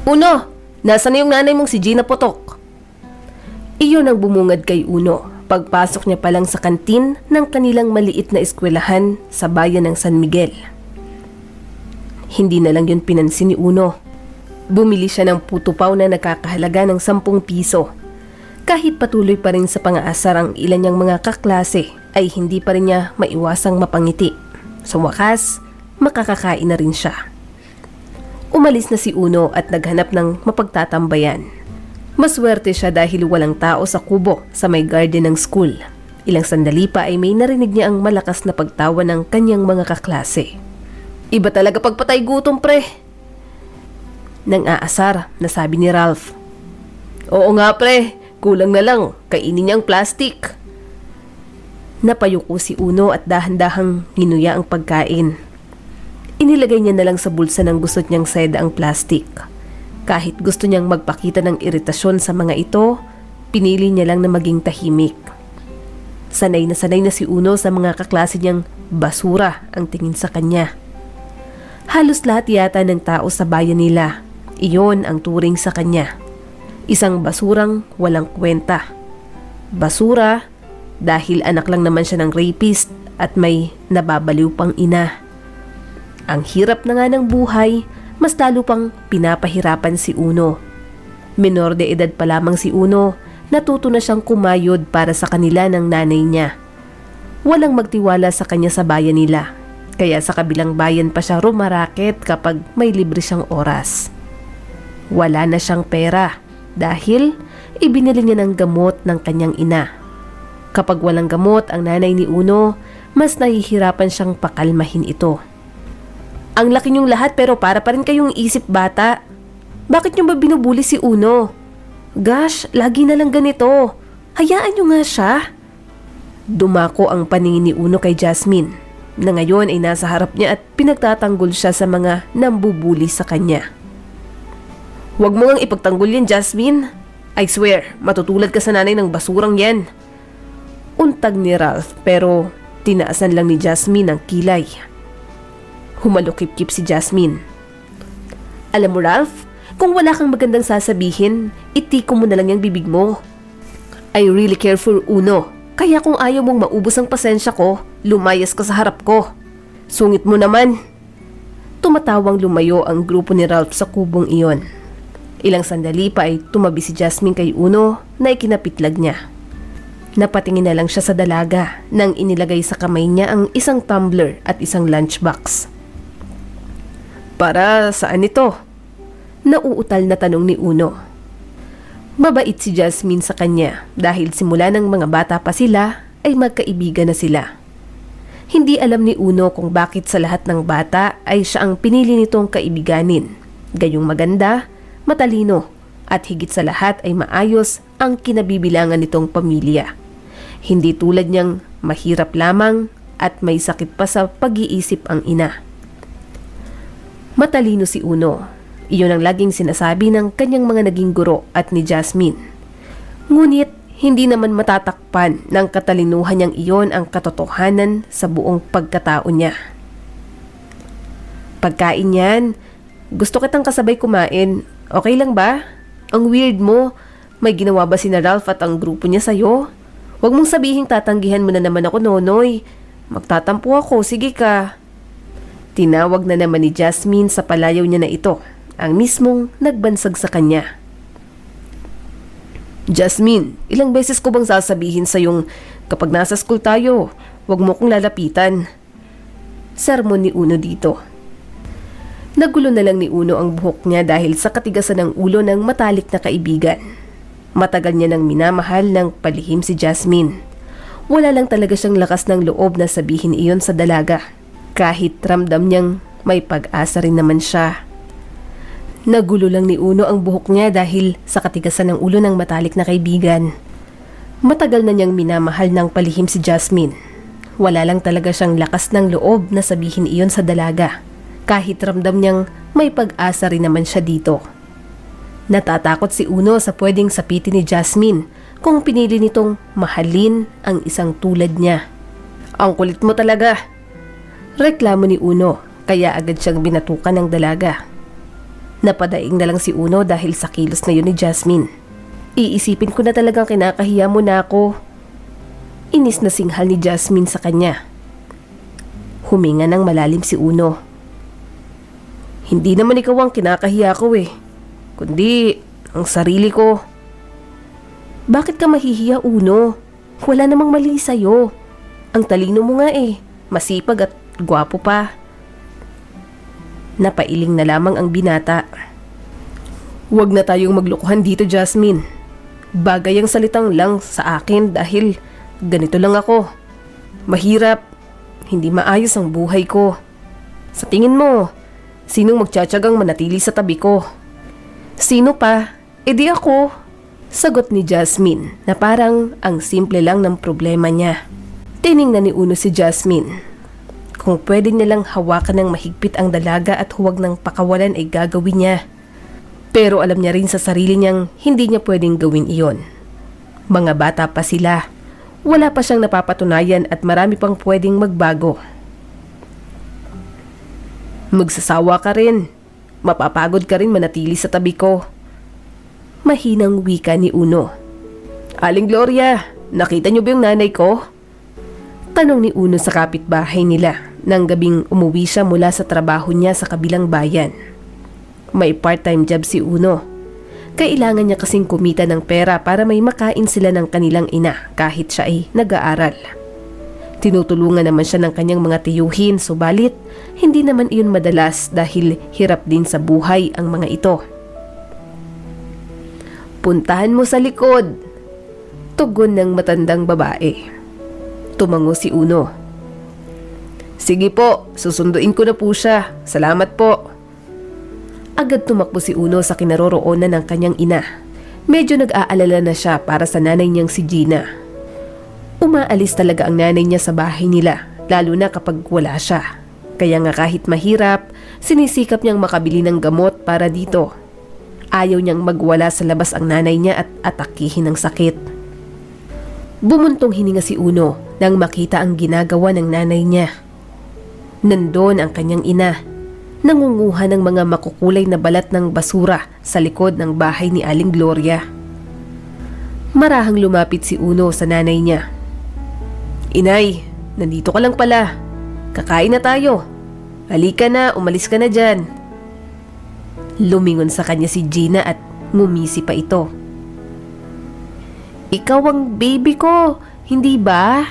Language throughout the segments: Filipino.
Uno, nasaan na yung nanay mong si Gina Potok? Iyon ang bumungad kay Uno pagpasok niya pa lang sa kantin ng kanilang maliit na eskwelahan sa bayan ng San Miguel. Hindi na lang yun pinansin ni Uno. Bumili siya ng putupaw na nagkakahalaga ng 10 piso. Kahit patuloy pa rin sa pang-aasar ang ilan niyang mga kaklase, ay hindi pa rin niya maiwasang mapangiti. Sa wakas, makakakain na rin siya. Umalis na si Uno at naghanap ng mapagtatambayan. Maswerte siya dahil walang tao sa kubo sa may garden ng school. Ilang sandali pa ay may narinig niya ang malakas na pagtawa ng kanyang mga kaklase. Iba talaga pagpatay gutom, pre. Nang aasar, nasabi ni Ralph. Oo nga, pre. Kulang na lang, kainin niya ang plastic. Napayuko si Uno at dahan-dahang ginuya ang pagkain. Inilagay niya na lang sa bulsa ng gusto niyang seda ang plastic. Kahit gusto niyang magpakita ng iritasyon sa mga ito, pinili niya lang na maging tahimik. Sanay na si Uno sa mga kaklase niyang basura ang tingin sa kanya. Halos lahat yata ng tao sa bayan nila, iyon ang turing sa kanya. Isang basurang walang kwenta. Basura dahil anak lang naman siya ng rapist at may nababaliw pang ina. Ang hirap na nga ng buhay, mas lalo pang pinapahirapan si Uno. Menor de edad pa lamang si Uno, natuto na siyang kumayod para sa kanila ng nanay niya. Walang magtiwala sa kanya sa bayan nila, kaya sa kabilang bayan pa siya rumaraket kapag may libre siyang oras. Wala na siyang pera dahil ibinili niya ng gamot ng kanyang ina. Kapag walang gamot ang nanay ni Uno, mas nahihirapan siyang pakalmahin ito. Ang laki niyong lahat pero para pa rin kayong isip bata. Bakit niyo ba binubuli si Uno? Gosh, lagi na lang ganito. Hayaan niyo nga siya. Dumako ang paningin ni Uno kay Jasmine, na ngayon ay nasa harap niya at pinagtatanggol siya sa mga nambubuli sa kanya. Huwag mo ngang ipagtanggol yan, Jasmine. I swear, matutulad ka sa nanay ng basurang yan. Untag ni Ralph pero tinaasan lang ni Jasmine ang kilay. Humalukip-kip si Jasmine. Alam mo, Ralph, kung wala kang magandang sasabihin, itiko mo na lang yung bibig mo. I really care for Uno, kaya kung ayaw mong maubos ang pasensya ko, lumayas ka sa harap ko. Sungit mo naman. Tumatawang lumayo ang grupo ni Ralph sa kubong iyon. Ilang sandali pa ay tumabi si Jasmine kay Uno na ikinapitlag niya. Napatingin na lang siya sa dalaga nang inilagay sa kamay niya ang isang tumbler at isang lunchbox. Para saan ito? Nauutal na tanong ni Uno. Mabait si Jasmine sa kanya dahil simula ng mga bata pa sila ay magkaibigan na sila. Hindi alam ni Uno kung bakit sa lahat ng bata ay siya ang pinili nitong kaibiganin. Gayong maganda, matalino at higit sa lahat ay maayos ang kinabibilangan nitong pamilya. Hindi tulad niyang mahirap lamang at may sakit pa sa pag-iisip ang ina. Matalino si Uno. Iyon ang laging sinasabi ng kanyang mga naging guro at ni Jasmine. Ngunit hindi naman matatakpan ng katalinuhan niyang iyon ang katotohanan sa buong pagkatao niya. Pagkain yan, gusto kitang kasabay kumain. Okay lang ba? Ang weird mo. May ginawa ba sina Ralph at ang grupo niya sa'yo? Huwag mong sabihing tatanggihan mo na naman ako, Nonoy. Magtatampo ako, sige ka. Tinawag na naman ni Jasmine sa palayaw niya na ito, ang mismong nagbansag sa kanya. Jasmine, ilang beses ko bang sasabihin sa'yong kapag nasa school tayo, huwag mo kong lalapitan? Sermon ni Uno dito. Nagulo na lang ni Uno ang buhok niya dahil sa katigasan ng ulo ng matalik na kaibigan. Matagal niya nang minamahal ng palihim si Jasmine. Wala lang talaga siyang lakas ng loob na sabihin iyon sa dalaga. Kahit ramdam niyang may pag-asa rin naman siya. Nagulo lang ni Uno ang buhok niya dahil sa katigasan ng ulo ng matalik na kaibigan. Matagal na niyang minamahal ng palihim si Jasmine. Wala lang talaga siyang lakas ng loob na sabihin iyon sa dalaga. Kahit ramdam niyang may pag-asa rin naman siya dito. Natatakot si Uno sa pwedeng sapitin ni Jasmine kung pinili nitong mahalin ang isang tulad niya. Ang kulit mo talaga. Reklamo ni Uno, kaya agad siyang binatukan ng dalaga. Napadaing na lang si Uno dahil sa kilos na yun ni Jasmine. Iisipin ko na talagang kinakahiya mo na ako. Inis na singhal ni Jasmine sa kanya. Huminga ng malalim si Uno. Hindi naman ikaw ang kinakahiya ko kundi ang sarili ko. Bakit ka mahihiya, Uno? Wala namang mali sa'yo. Ang talino mo nga masipag at gwapo pa. Napailing na lamang ang binata. Huwag na tayong maglokohan dito, Jasmine. Bagay ang salitang lang sa akin dahil ganito lang ako. Mahirap, hindi maayos ang buhay ko. Sa tingin mo, sinong magtsatsagang manatili sa tabi ko? Sino pa? Di ako. Sagot ni Jasmine na parang ang simple lang ng problema niya. Tiningnan ni Uno si Jasmine. Kung pwede nilang hawakan ng mahigpit ang dalaga at huwag ng pakawalan ay gagawin niya. Pero alam niya rin sa sarili niyang hindi niya pwedeng gawin iyon. Mga bata pa sila. Wala pa siyang napapatunayan at marami pang pwedeng magbago. Magsasawa ka rin. Mapapagod ka rin manatili sa tabi ko. Mahinang wika ni Uno. Aling Gloria, nakita niyo ba yung nanay ko? Tanong ni Uno sa kapitbahay nila nang gabing umuwi siya mula sa trabaho niya sa kabilang bayan. May part-time job si Uno. Kailangan niya kasing kumita ng pera para may makain sila ng kanilang ina kahit siya ay nag-aaral. Tinutulungan naman siya ng kanyang mga tiyuhin, subalit hindi naman iyon madalas dahil hirap din sa buhay ang mga ito. Puntahan mo sa likod, tugon ng matandang babae. Tumango si Uno. Sige po, susunduin ko na po siya. Salamat po. Agad tumakbo si Uno sa kinaroroonan ng kanyang ina. Medyo nag-aalala na siya para sa nanay niyang si Gina. Umaalis talaga ang nanay niya sa bahay nila, lalo na kapag wala siya. Kaya nga kahit mahirap, sinisikap niyang makabili ng gamot para dito. Ayaw niyang magwala sa labas ang nanay niya at atakihin ng sakit. Bumuntong hininga si Uno nang makita ang ginagawa ng nanay niya. Nandun ang kanyang ina, nangunguha ng mga makukulay na balat ng basura sa likod ng bahay ni Aling Gloria. Marahang lumapit si Uno sa nanay niya. Inay, nandito ka lang pala. Kakain na tayo. Halika na, umalis ka na dyan. Lumingon sa kanya si Gina at ngumisi pa ito. Ikaw ang baby ko, hindi ba?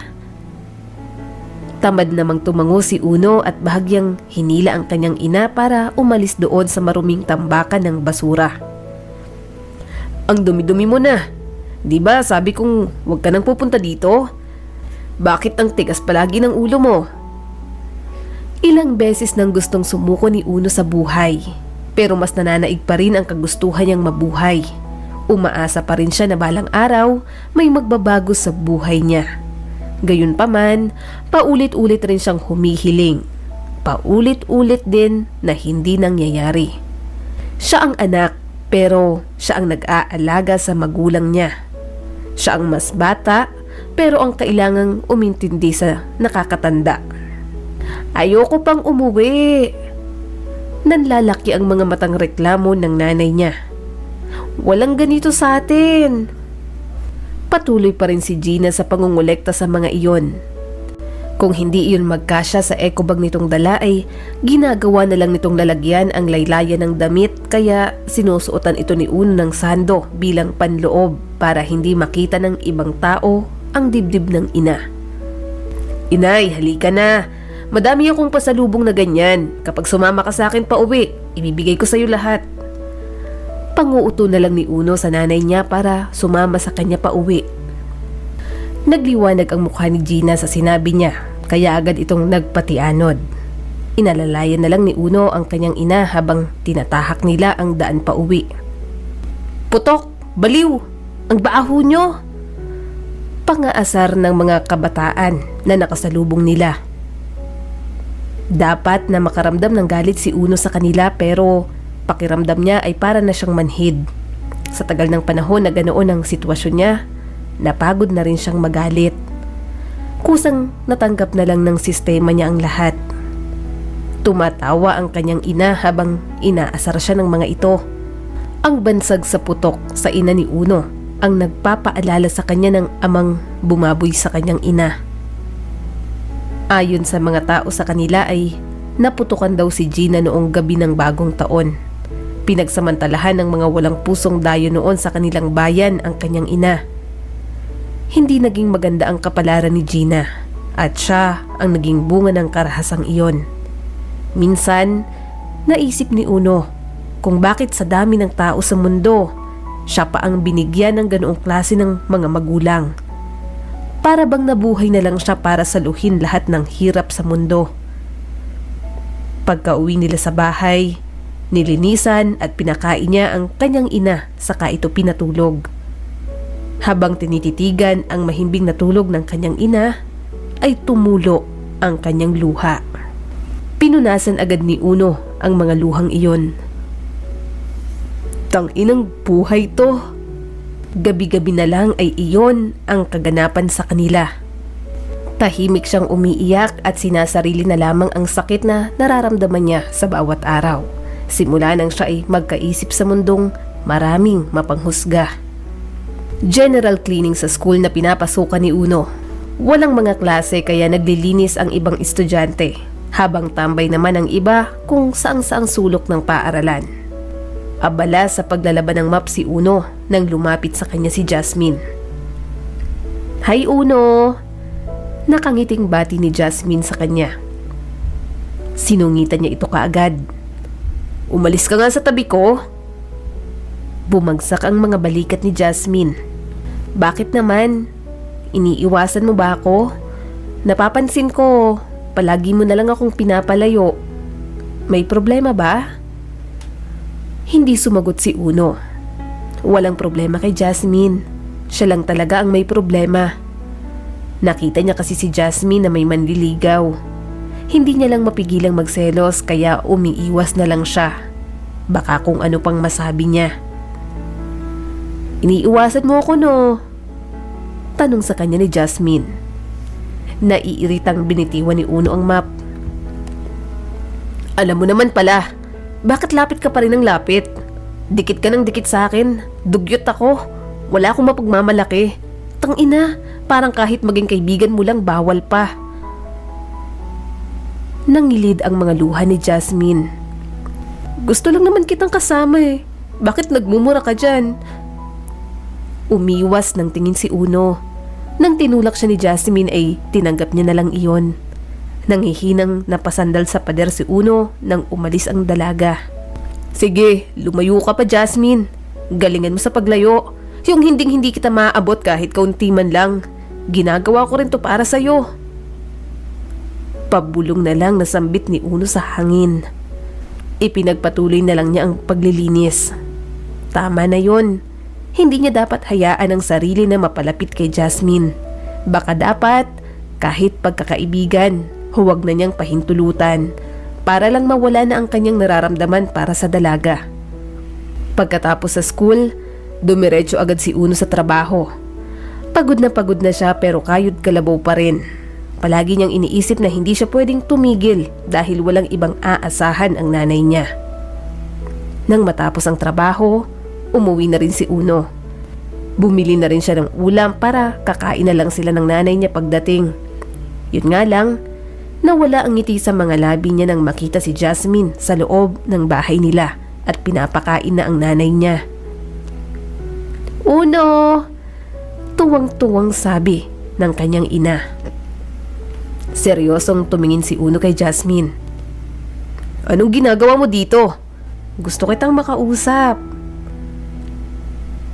Tamad namang tumango si Uno at bahagyang hinila ang kanyang ina para umalis doon sa maruming tambakan ng basura. Ang dumi-dumi mo na. Di ba sabi kong huwag ka nang pupunta dito? Bakit ang tigas palagi ng ulo mo? Ilang beses nang gustong sumuko ni Uno sa buhay, pero mas nananaig pa rin ang kagustuhan niyang mabuhay. Umaasa pa rin siya na balang araw may magbabago sa buhay niya. Gayunpaman, paulit-ulit rin siyang humihiling. Paulit-ulit din na hindi nangyayari. Siya ang anak, pero siya ang nag-aalaga sa magulang niya. Siya ang mas bata, pero ang kailangang umintindi sa nakakatanda. Ayoko pang umuwi. Nanlalaki ang mga matang reklamo ng nanay niya. Walang ganito sa atin. Patuloy pa rin si Gina sa pangungulekta sa mga iyon. Kung hindi iyon magkasya sa ecobag nitong dala ay ginagawa na lang nitong lalagyan ang laylayan ng damit, kaya sinusuotan ito ni Uno ng sando bilang panloob para hindi makita ng ibang tao ang dibdib ng ina. Inay, halika na. Madami akong pasalubong na ganyan. Kapag sumama ka sa akin pa uwi, ibibigay ko sa iyo lahat. Panguuto na lang ni Uno sa nanay niya para sumama sa kanya pa uwi. Nagliwanag ang mukha ni Gina sa sinabi niya, kaya agad itong nagpatianod. Inalalayan na lang ni Uno ang kanyang ina habang tinatahak nila ang daan pa uwi. Putok! Baliw! Ang baho nyo! Pangaasar ng mga kabataan na nakasalubong nila. Dapat na makaramdam ng galit si Uno sa kanila, pero pakiramdam niya ay para na siyang manhid. Sa tagal ng panahon na ganoon ang sitwasyon niya, napagod na rin siyang magalit. Kusang natanggap na lang ng sistema niya ang lahat. Tumatawa ang kanyang ina habang inaasar siya ng mga ito. Ang bansag sa putok sa ina ni Uno ang nagpapaalala sa kanya ng amang bumaboy sa kanyang ina. Ayon sa mga tao sa kanila ay naputukan daw si Gina noong gabi ng bagong taon. Pinagsamantalahan ng mga walang pusong dayo noon sa kanilang bayan ang kanyang ina. Hindi naging maganda ang kapalaran ni Gina at siya ang naging bunga ng karahasang iyon. Minsan, naisip ni Uno kung bakit sa dami ng tao sa mundo, siya pa ang binigyan ng ganoong klase ng mga magulang. Para bang nabuhay na lang siya para saluhin lahat ng hirap sa mundo. Pagka-uwi nila sa bahay, nilinisan at pinakain niya ang kanyang ina saka ito pinatulog. Habang tinititigan ang mahimbing na tulog ng kanyang ina, ay tumulo ang kanyang luha. Pinunasan agad ni Uno ang mga luhang iyon. Tanginang buhay to. Gabi-gabi na lang ay iyon ang kaganapan sa kanila. Tahimik siyang umiiyak at sinasarili na lamang ang sakit na nararamdaman niya sa bawat araw. Simula nang siya ay magkaisip sa mundong maraming mapanghusga. General cleaning sa school na pinapasukan ni Uno. Walang mga klase kaya naglilinis ang ibang estudyante, habang tambay naman ang iba kung saang-saang sulok ng paaralan. Abala sa paglalaban ng map si Uno nang lumapit sa kanya si Jasmine. "Hi Uno!" Nakangiting bati ni Jasmine sa kanya. Sinungitan niya ito kaagad. "Umalis ka nga sa tabi ko." Bumagsak ang mga balikat ni Jasmine. "Bakit naman? Iniiwasan mo ba ako? Napapansin ko, palagi mo na lang akong pinapalayo. May problema ba?" Hindi sumagot si Uno. Walang problema kay Jasmine. Siya lang talaga ang may problema. Nakita niya kasi si Jasmine na may manliligaw. Hindi niya lang mapigilang magselos kaya umiiwas na lang siya. Baka kung ano pang masabi niya. "Iniiwasan mo ako no?" Tanong sa kanya ni Jasmine. Naiiritang binitiwan ni Uno ang map. "Alam mo naman pala, bakit lapit ka pa rin ng lapit? Dikit ka ng dikit sa akin. Dugyot ako. Wala akong mapagmamalaki. Tangina, parang kahit maging kaibigan mo lang bawal pa." Nangilid ang mga luha ni Jasmine. "Gusto lang naman kitang kasama eh. Bakit nagmumura ka dyan?" Umiwas ng tingin si Uno. Nang tinulak siya ni Jasmine ay tinanggap niya na lang iyon. Nanghihinang napasandal sa pader si Uno nang umalis ang dalaga. "Sige, lumayo ka pa Jasmine. Galingan mo sa paglayo. Yung hinding-hindi kita maaabot kahit kaunti man lang. Ginagawa ko rin to para sa'yo." Pabulong na lang nasambit ni Uno sa hangin. Ipinagpatuloy na lang niya ang paglilinis. Tama na yon. Hindi niya dapat hayaan ang sarili na mapalapit kay Jasmine. Baka dapat, kahit pagkakaibigan, huwag na niyang pahintulutan para lang mawala na ang kanyang nararamdaman para sa dalaga. Pagkatapos sa school, dumiretso agad si Uno sa trabaho. Pagod na siya pero kayod kalabaw pa rin. Palagi niyang iniisip na hindi siya pwedeng tumigil dahil walang ibang aasahan ang nanay niya. Nang matapos ang trabaho, umuwi na rin si Uno. Bumili na rin siya ng ulam para kakain na lang sila ng nanay niya pagdating. Yun nga lang, nawala ang ngiti sa mga labi niya nang makita si Jasmine sa loob ng bahay nila at pinapakain na ang nanay niya. "Uno!" Tuwang-tuwang sabi ng kanyang ina. Seryosong tumingin si Uno kay Jasmine. "Anong ginagawa mo dito? Gusto kitang makausap."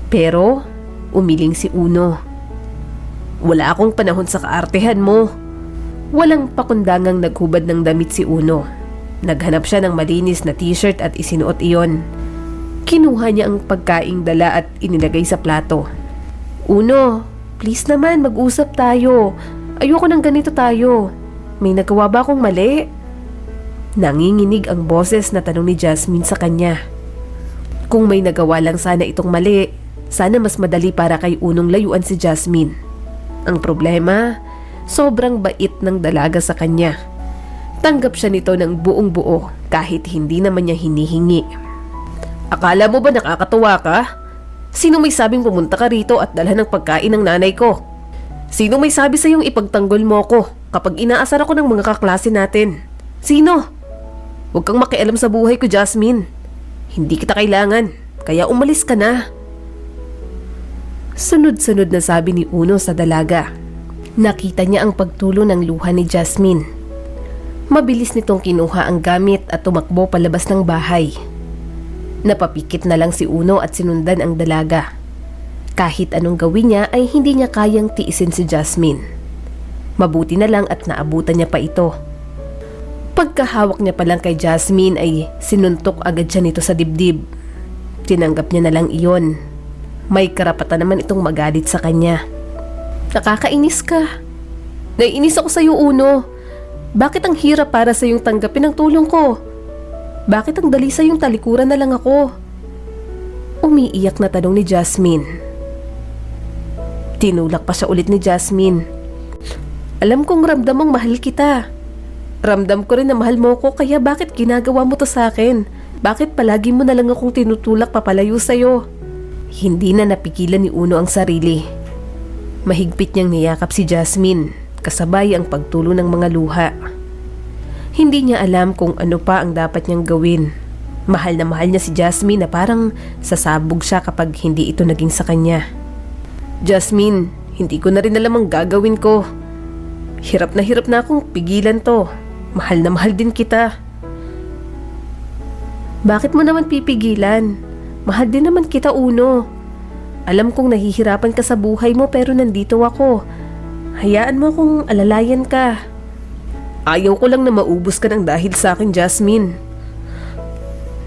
Pero umiling si Uno. "Wala akong panahon sa kaartehan mo." Walang pakundangang naghubad ng damit si Uno. Naghanap siya ng malinis na t-shirt at isinuot iyon. Kinuha niya ang pagkaing dala at inilagay sa plato. "Uno, please naman mag-usap tayo. Ayoko ng ganito tayo. May nagawa ba akong mali?" Nanginginig ang boses na tanong ni Jasmine sa kanya. Kung may nagawa lang sana itong mali, sana mas madali para kay Unong layuan si Jasmine. Ang problema, sobrang bait ng dalaga sa kanya. Tanggap siya nito ng buong buo kahit hindi naman niya hinihingi. Akala mo ba nakakatuwa ka? Sino may sabing pumunta ka rito at dalhan ng pagkain ng nanay ko? Sino may sabi sa iyong ipagtanggol mo ko kapag inaasar ako ng mga kaklase natin? Sino? Huwag kang makialam sa buhay ko, Jasmine. Hindi kita kailangan, kaya umalis ka na. Sunod-sunod na sabi ni Uno sa dalaga. Nakita niya ang pagtulo ng luha ni Jasmine. Mabilis nitong kinuha ang gamit at tumakbo palabas ng bahay. Napapikit na lang si Uno at sinundan ang dalaga. Kahit anong gawin niya ay hindi niya kayang tiisin si Jasmine. Mabuti na lang at naabutan niya pa ito. Pagkahawak niya pa lang kay Jasmine ay sinuntok agad siya nito sa dibdib. Tinanggap niya na lang iyon. May karapatan naman itong magalit sa kanya. Nakakainis ka. Naiinis ako sa iyo, Uno. Bakit ang hirap para sa iyong tanggapin ang tulong ko? Bakit ang dali sa iyong talikuran na lang ako? Umiiyak na tanong ni Jasmine. Tinulak pa siya ulit ni Jasmine. Alam kong ramdam mong mahal kita. Ramdam ko rin na mahal mo ko, kaya bakit ginagawa mo to sa akin? Bakit palagi mo na lang akong tinutulak papalayo sa'yo? Hindi na napigilan ni Uno ang sarili. Mahigpit niyang niyakap si Jasmine, kasabay ang pagtulo ng mga luha. Hindi niya alam kung ano pa ang dapat niyang gawin. Mahal na mahal niya si Jasmine na parang sasabog siya kapag hindi ito naging sa kanya. Jasmine, hindi ko na rin alam ang gagawin ko. Hirap na akong pigilan to. Mahal na mahal din kita. Bakit mo naman pipigilan? Mahal din naman kita, Uno. Alam kong nahihirapan ka sa buhay mo pero nandito ako. Hayaan mo akong alalayan ka. Ayaw ko lang na maubos ka ng dahil sa akin, Jasmine.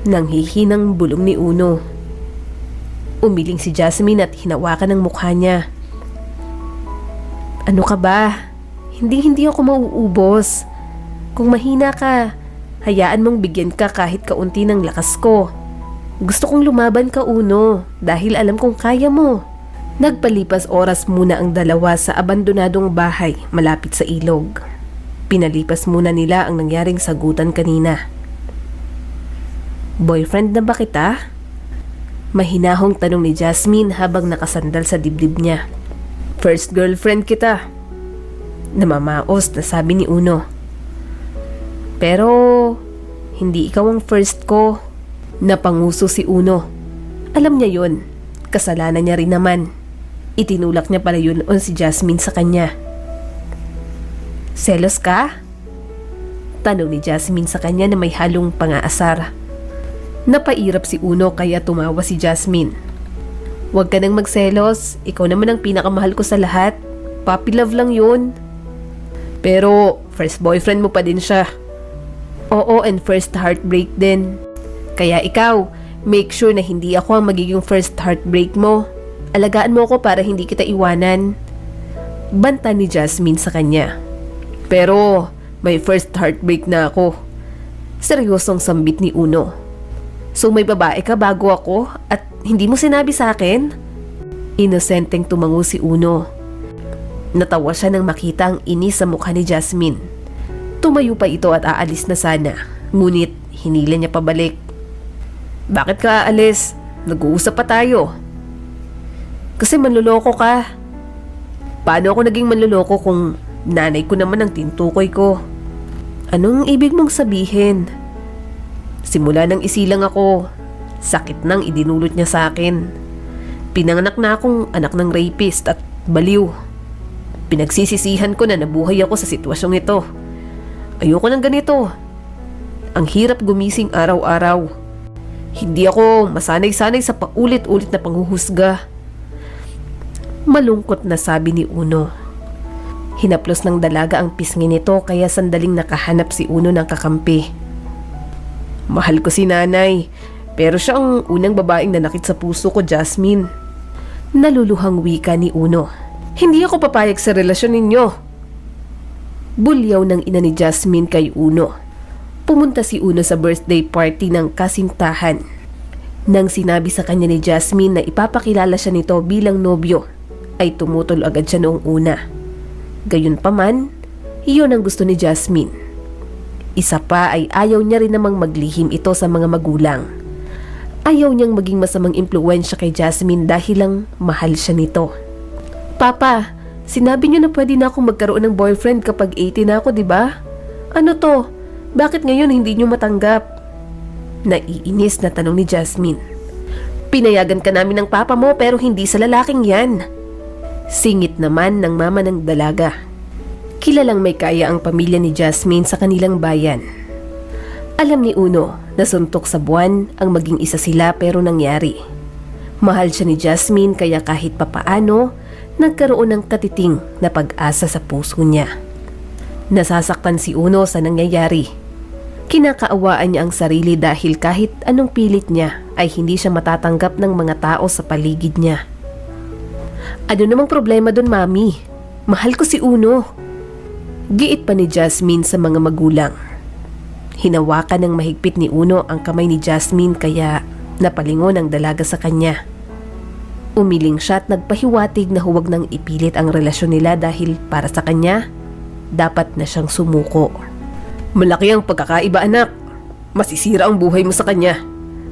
Nanghihinang bulong ni Uno. Umiling si Jasmine at hinawakan ang mukha niya. Ano ka ba? Hindi ako mauubos. Kung mahina ka, hayaan mong bigyan ka kahit kaunti ng lakas ko. Gusto kong lumaban ka, Uno, dahil alam kong kaya mo. Nagpalipas oras muna ang dalawa sa abandonadong bahay malapit sa ilog. Pinalipas muna nila ang nangyaring sagutan kanina. Boyfriend na ba kita? Mahinahong tanong ni Jasmine habang nakasandal sa dibdib niya. First girlfriend kita. Namamaos na sabi ni Uno. Pero hindi ikaw ang first ko. Napanguso si Uno. Alam niya yon. Kasalanan niya rin naman. Itinulak niya pala yun si Jasmine sa kanya. Selos ka? Tanong ni Jasmine sa kanya na may halong pang-aasar. Napairap si Uno kaya tumawa si Jasmine. Huwag ka nang magselos. Ikaw naman ang pinakamahal ko sa lahat. Puppy love lang yun. Pero first boyfriend mo pa din siya. Oo, and first heartbreak din. Kaya ikaw, make sure na hindi ako ang magiging first heartbreak mo. Alagaan mo ako para hindi kita iwanan. Banta ni Jasmine sa kanya. Pero may first heartbreak na ako. Seryosong sambit ni Uno. So may babae ka bago ako at hindi mo sinabi sa akin? Inosenteng tumango si Uno. Natawa siya nang makita ang inis sa mukha ni Jasmine. Tumayo pa ito at aalis na sana. Ngunit hinila niya pabalik. Bakit ka aalis? Nag-uusap pa tayo. Kasi manloloko ka. Paano ako naging manloloko kung nanay ko naman ang tinutukoy ko? Anong ibig mong sabihin? Simula nang isilang ako, sakit nang idinulot niya sa akin. Pinanganak na akong anak ng rapist at baliw. Pinagsisisihan ko na nabuhay ako sa sitwasyong ito. Ayoko ng ganito. Ang hirap gumising araw-araw. Hindi ako masanay-sanay sa paulit-ulit na panghuhusga. Malungkot na sabi ni Uno. Hinaplos ng dalaga ang pisngi nito kaya sandaling nakahanap si Uno ng kakampi. Mahal ko si nanay, pero siya ang unang babaeng nanakit sa puso ko, Jasmine. Naluluhang wika ni Uno. Hindi ako papayag sa relasyon ninyo. Bulyaw ng ina ni Jasmine kay Uno. Pumunta si Uno sa birthday party ng kasintahan. Nang sinabi sa kanya ni Jasmine na ipapakilala siya nito bilang nobyo, ay tumutol agad siya noong una. Gayunpaman, iyon ang gusto ni Jasmine. Isa pa ay ayaw niya rin namang maglihim ito sa mga magulang. Ayaw niyang maging masamang impluwensya kay Jasmine dahil lang mahal siya nito. Papa, sinabi niyo na pwede na akong magkaroon ng boyfriend kapag 18 na ako, di ba? Ano to? Bakit ngayon hindi niyo matanggap? Naiinis na tanong ni Jasmine. Pinayagan ka namin ng papa mo pero hindi sa lalaking yan. Singit naman ng mama ng dalaga. Kilalang may kaya ang pamilya ni Jasmine sa kanilang bayan. Alam ni Uno na suntok sa buwan ang maging isa sila pero nangyari. Mahal siya ni Jasmine kaya kahit papaano, nagkaroon ng katiting na pag-asa sa puso niya. Nasasaktan si Uno sa nangyayari. Kinakaawaan niya ang sarili dahil kahit anong pilit niya ay hindi siya matatanggap ng mga tao sa paligid niya. Ano namang problema doon, Mami? Mahal ko si Uno. Giit pa ni Jasmine sa mga magulang. Hinawakan ng mahigpit ni Uno ang kamay ni Jasmine kaya napalingon ang dalaga sa kanya. Umiling siya at nagpahiwatig na huwag nang ipilit ang relasyon nila dahil para sa kanya, dapat na siyang sumuko. Malaki ang pagkakaiba, anak. Masisira ang buhay mo sa kanya.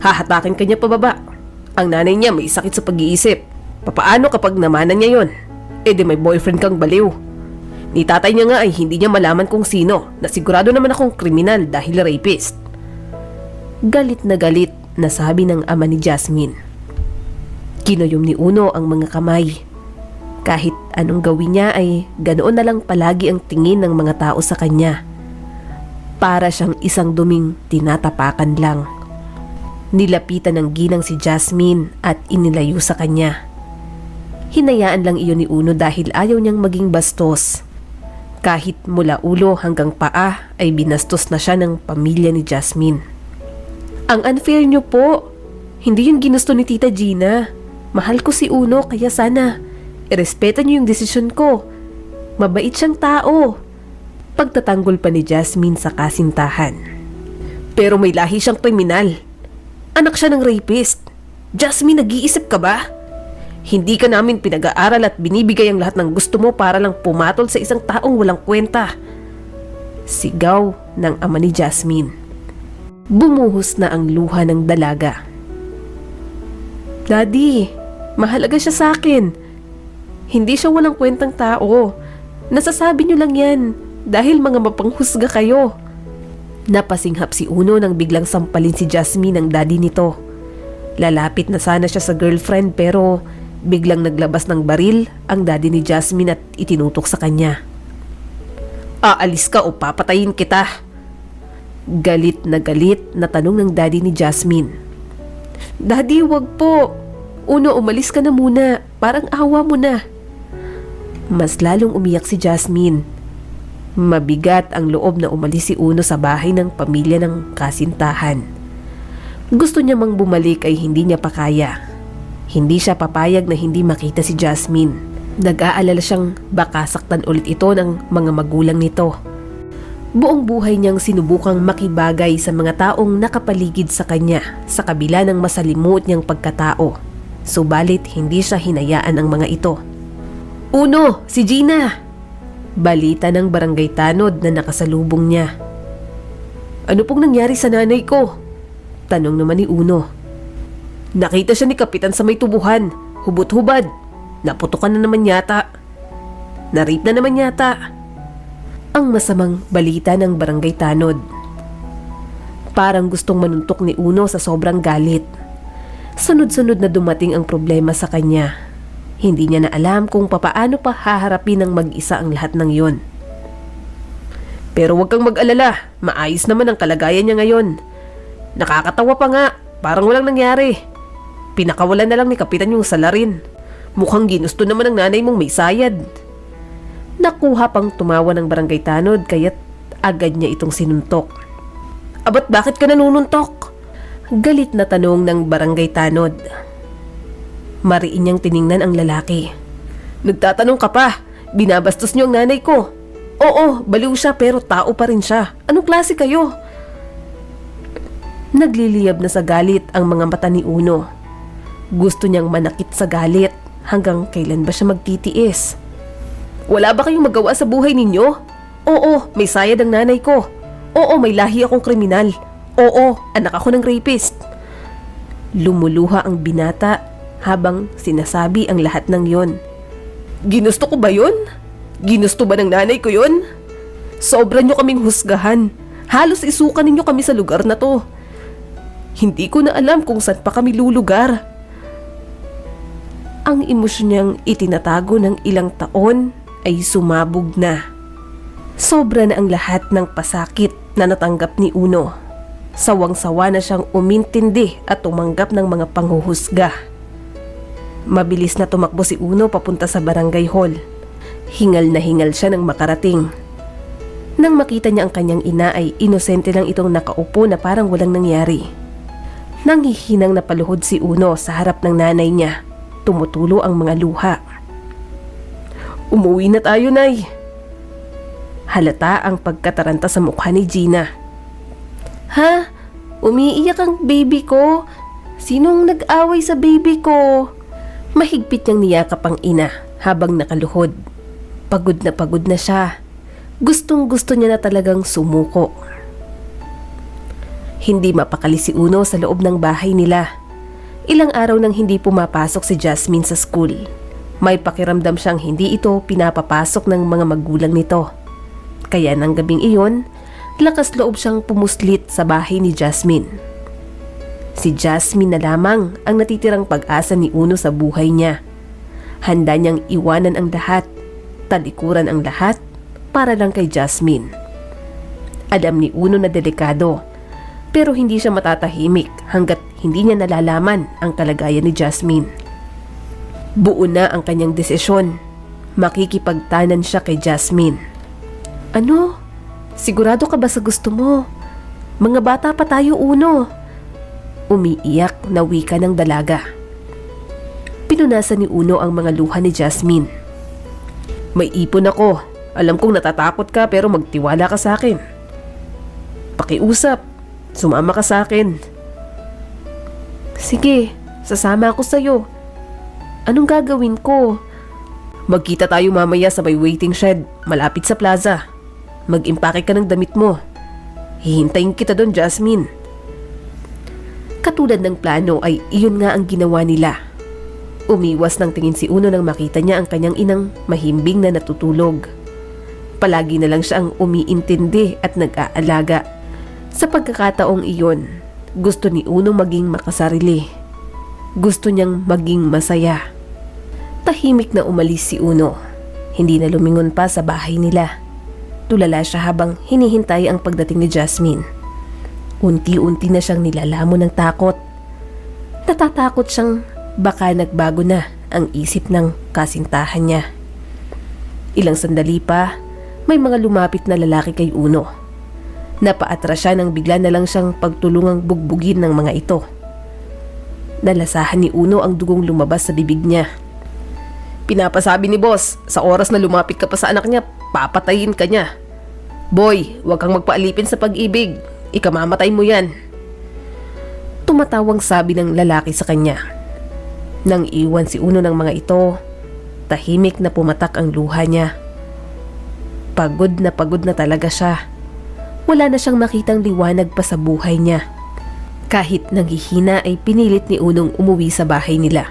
Hahatakin ka niya pababa. Ang nanay niya may sakit sa pag-iisip. Papaano kapag namanan niya yon? Eh di may boyfriend kang baliw. Ni tatay niya nga ay hindi niya malaman kung sino, na sigurado naman akong kriminal dahil rapist. Galit na sabi ng ama ni Jasmine. Kinoyom ni Uno ang mga kamay. Kahit anong gawin niya ay ganoon na lang palagi ang tingin ng mga tao sa kanya. Para siyang isang duming tinatapakan lang. Nilapitan ng ginang si Jasmine at inilayo sa kanya. Hinayaan lang iyon ni Uno dahil ayaw niyang maging bastos. Kahit mula ulo hanggang paa ay binastos na siya ng pamilya ni Jasmine. Ang unfair niyo po. Hindi yun ginusto ni Tita Gina. Mahal ko si Uno kaya sana irespeto niyo yung desisyon ko. Mabait siyang tao. Pagtatanggol pa ni Jasmine sa kasintahan. Pero may lahi siyang kriminal. Anak siya ng rapist. Jasmine, nag-iisip ka ba? Hindi ka namin pinag-aaral at binibigay ang lahat ng gusto mo para lang pumatol sa isang taong walang kwenta. Sigaw ng ama ni Jasmine. Bumuhos na ang luha ng dalaga. Daddy, mahalaga siya sa akin. Hindi siya walang kwentang tao. Nasasabi niyo lang yan dahil mga mapanghusga kayo. Napasinghap si Uno nang biglang sampalin si Jasmine ng daddy nito. Lalapit na sana siya sa girlfriend pero biglang naglabas ng baril ang daddy ni Jasmine at itinutok sa kanya. Aalis ka o papatayin kita. Galit na tanong ng daddy ni Jasmine. Daddy, wag po. Uno, umalis ka na muna. Parang awa mo na. Mas lalong umiyak si Jasmine. Mabigat ang loob na umalis si Uno sa bahay ng pamilya ng kasintahan. Gusto niya mang bumalik ay hindi niya pa kaya. Hindi siya papayag na hindi makita si Jasmine. Nag-aalala siyang baka saktan ulit ito ng mga magulang nito. Buong buhay niyang sinubukang makibagay sa mga taong nakapaligid sa kanya sa kabila ng masalimuot niyang pagkatao. Subalit hindi siya hinayaan ang mga ito. Uno, si Gina! Balita ng barangay tanod na nakasalubong niya. Ano pong nangyari sa nanay ko? Tanong naman ni Uno. Nakita siya ni Kapitan sa may tubuhan. Hubot-hubad. Naputukan na naman yata. Na-rape na naman yata. Ang masamang balita ng barangay tanod. Parang gustong manuntok ni Uno sa sobrang galit. Sunod-sunod na dumating ang problema sa kanya. Hindi niya na alam kung papaano pa haharapin ng mag-isa ang lahat ng yon. Pero huwag kang mag-alala, maayos naman ang kalagayan niya ngayon. Nakakatawa pa nga, parang walang nangyari. Pinakawalan na lang ni Kapitan yung salarin. Mukhang ginusto naman ng nanay mong may sayad. Nakuha pang tumawa ng barangay tanod kaya't agad niya itong sinuntok. Abat bakit ka nanununtok? Galit na tanong ng barangay tanod. Mariin niyang tiningnan ang lalaki. Nagtatanong ka pa, binabastos niyo ang nanay ko. Oo, baliw siya pero tao pa rin siya. Anong klase kayo? Nagliliyab na sa galit ang mga mata ni Uno. Gusto niyang manakit sa galit hanggang kailan ba siya magtitiis. Wala ba kayong magawa sa buhay ninyo? Oo, may sayad ang nanay ko. Oo, may lahi akong kriminal. Oo, anak ako ng rapist. Lumuluha ang binata habang sinasabi ang lahat ng yon. Ginusto ko ba yon? Ginusto ba ng nanay ko yon? Sobra nyo kaming husgahan. Halos isuka ninyo kami sa lugar na to. Hindi ko na alam kung saan pa kami lulugar. Ang emosyon niyang itinatago ng ilang taon ay sumabog na. Sobra na ang lahat ng pasakit na natanggap ni Uno. Sawang-sawa na siyang umintindi at tumanggap ng mga panghuhusga. Mabilis na tumakbo si Uno papunta sa barangay hall. Hingal na hingal siya nang makarating. Nang makita niya ang kanyang ina ay inosente lang itong nakaupo na parang walang nangyari. Nanghihinang napaluhod si Uno sa harap ng nanay niya. Tumutulo ang mga luha. Umuwi na tayo, Nay. Halata ang pagkataranta sa mukha ni Gina. Ha? Umiiyak ang baby ko? Sinong nag-away sa baby ko? Mahigpit niyang niyakap ang ina habang nakaluhod. Pagod na siya. Gustong-gusto niya na talagang sumuko. Hindi mapakali si Uno sa loob ng bahay nila. Ilang araw nang hindi pumapasok si Jasmine sa school. May pakiramdam siyang hindi ito pinapapasok ng mga magulang nito. Kaya nang gabing iyon, lakas loob siyang pumuslit sa bahay ni Jasmine. Si Jasmine na lamang ang natitirang pag-asa ni Uno sa buhay niya. Handa niyang iwanan ang lahat, talikuran ang lahat, para lang kay Jasmine. Alam ni Uno na delikado, pero hindi siya matatahimik hanggat hindi niya nalalaman ang kalagayan ni Jasmine. Buo na ang kanyang desisyon. Makikipagtanan siya kay Jasmine. Ano? Sigurado ka ba sa gusto mo? Mga bata pa tayo, Uno. Umiiyak na wika ng dalaga. Pinunasan ni Uno ang mga luha ni Jasmine. May ipon ako. Alam kong natatakot ka pero magtiwala ka sa akin. Pakiusap. Sumama ka sa akin. Sige, sasama ako sa'yo. Anong gagawin ko? Magkita tayo mamaya sa may waiting shed, malapit sa plaza. Mag-impake ka ng damit mo. Hihintayin kita doon, Jasmine. Katulad ng plano ay iyon nga ang ginawa nila. Umiwas ng tingin si Uno nang makita niya ang kanyang inang mahimbing na natutulog. Palagi na lang siya ang umiintindi at nag-aalaga. Sa pagkakataong iyon, gusto ni Uno maging makasarili. Gusto niyang maging masaya. Tahimik na umalis si Uno. Hindi na lumingon pa sa bahay nila. Tulala siya habang hinihintay ang pagdating ni Jasmine. Unti-unti na siyang nilalamon ng takot. Natatakot siyang baka nagbago na ang isip ng kasintahan niya. Ilang sandali pa, may mga lumapit na lalaki kay Uno. Napaatras siya nang bigla na lang siyang pagtulungang bugbugin ng mga ito. Nalasahan ni Uno ang dugong lumabas sa bibig niya. Pinapasabi ni boss, sa oras na lumapit ka pa sa anak niya, papatayin ka niya. Boy, huwag kang magpaalipin sa pag-ibig. Ikamamatay mo yan. Tumatawang sabi ng lalaki sa kanya. Nang iwan si Uno ng mga ito, tahimik na pumatak ang luha niya. Pagod na talaga siya. Wala na siyang makitang liwanag pa sa buhay niya. Kahit nanghihina ay pinilit ni Unong umuwi sa bahay nila.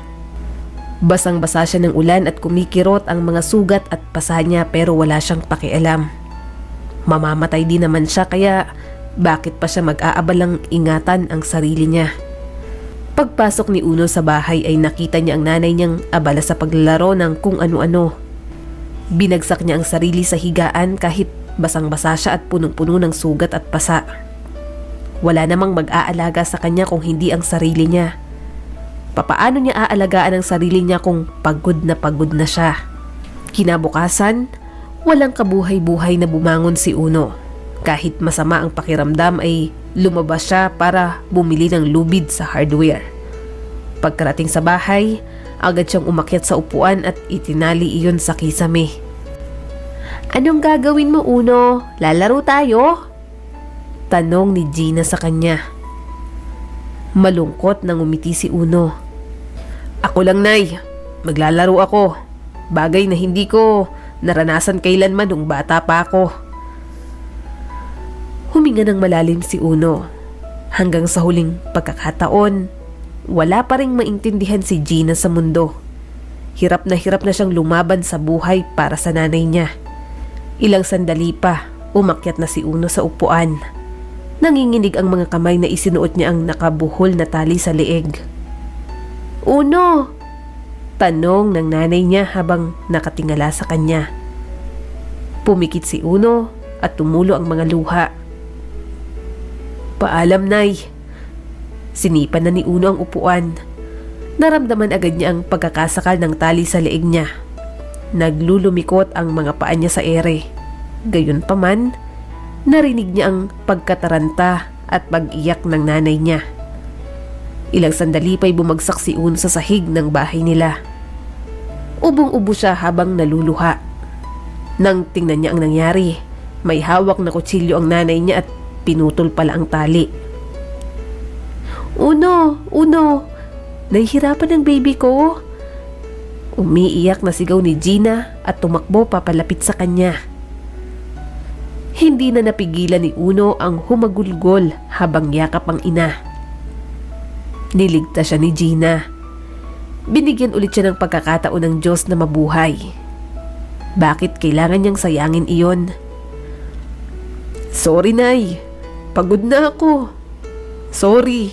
Basang-basa siya ng ulan at kumikirot ang mga sugat at pasa niya pero wala siyang pakialam. Mamamatay din naman siya kaya bakit pa siya mag-aabalang ingatan ang sarili niya. Pagpasok ni Uno sa bahay ay nakita niya ang nanay niyang abala sa paglalaro ng kung ano-ano. Binagsak niya ang sarili sa higaan kahit basang-basa siya at punong-puno ng sugat at pasa. Wala namang mag-aalaga sa kanya kung hindi ang sarili niya. Papaano niya aalagaan ang sarili niya kung pagod na siya? Kinabukasan, walang kabuhay-buhay na bumangon si Uno. Kahit masama ang pakiramdam ay lumabas siya para bumili ng lubid sa hardware. Pagkarating sa bahay, agad siyang umakyat sa upuan at itinali iyon sa kisame. Anong gagawin mo, Uno? Lalaro tayo? Tanong ni Gina sa kanya. Malungkot nang umiti si Uno. Ako lang, Nay. Maglalaro ako. Bagay na hindi ko naranasan kailanman nung bata pa ako. Huminga ng malalim si Uno. Hanggang sa huling pagkakataon, wala pa ring maintindihan si Gina sa mundo. Hirap na siyang lumaban sa buhay para sa nanay niya. Ilang sandali pa, umakyat na si Uno sa upuan. Nanginginig ang mga kamay na isinuot niya ang nakabuhol na tali sa leeg. "Uno!" tanong ng nanay niya habang nakatingala sa kanya. Pumikit si Uno at tumulo ang mga luha. "Paalam, Nay." Sinipan na ni Uno ang upuan. Naramdaman agad niya ang pagkakasakal ng tali sa leeg niya. Naglulumikot ang mga paa niya sa ere. Gayunpaman, narinig niya ang pagkataranta at pag-iyak ng nanay niya. Ilang sandali pa'y bumagsak si Uno sa sahig ng bahay nila. Ubong-ubo siya habang naluluha. Nang tingnan niya ang nangyari, may hawak na kutsilyo ang nanay niya at pinutol pala ang tali. "Uno! Uno! Nahihirapan ang baby ko!" Umiiyak na sigaw ni Gina at tumakbo papalapit sa kanya. Hindi na napigilan ni Uno ang humagulgol habang yakap ang ina. Niligtas siya ni Gina. Binigyan ulit siya ng pagkakataon ng Diyos na mabuhay. Bakit kailangan niyang sayangin iyon? "Sorry, Nay. Pagod na ako. Sorry."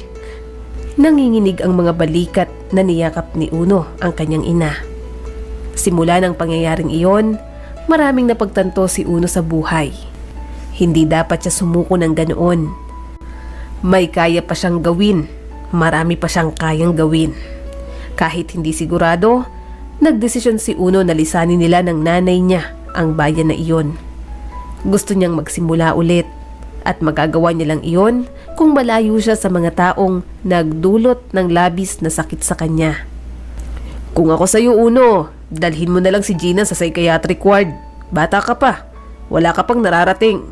Nanginginig ang mga balikat na niyakap ni Uno ang kanyang ina. Simula ng pangyayaring iyon, maraming napagtanto si Uno sa buhay. Hindi dapat siya sumuko ng ganoon. May kaya pa siyang gawin. Marami pa siyang kayang gawin. Kahit hindi sigurado, nagdesisyon si Uno na lisanin nila ng nanay niya ang bayan na iyon. Gusto niyang magsimula ulit at magagawa niya lang iyon kung malayo siya sa mga taong nagdulot ng labis na sakit sa kanya. "Kung ako sa'yo, Uno, dalhin mo na lang si Gina sa psychiatric ward. Bata ka pa. Wala ka pang nararating.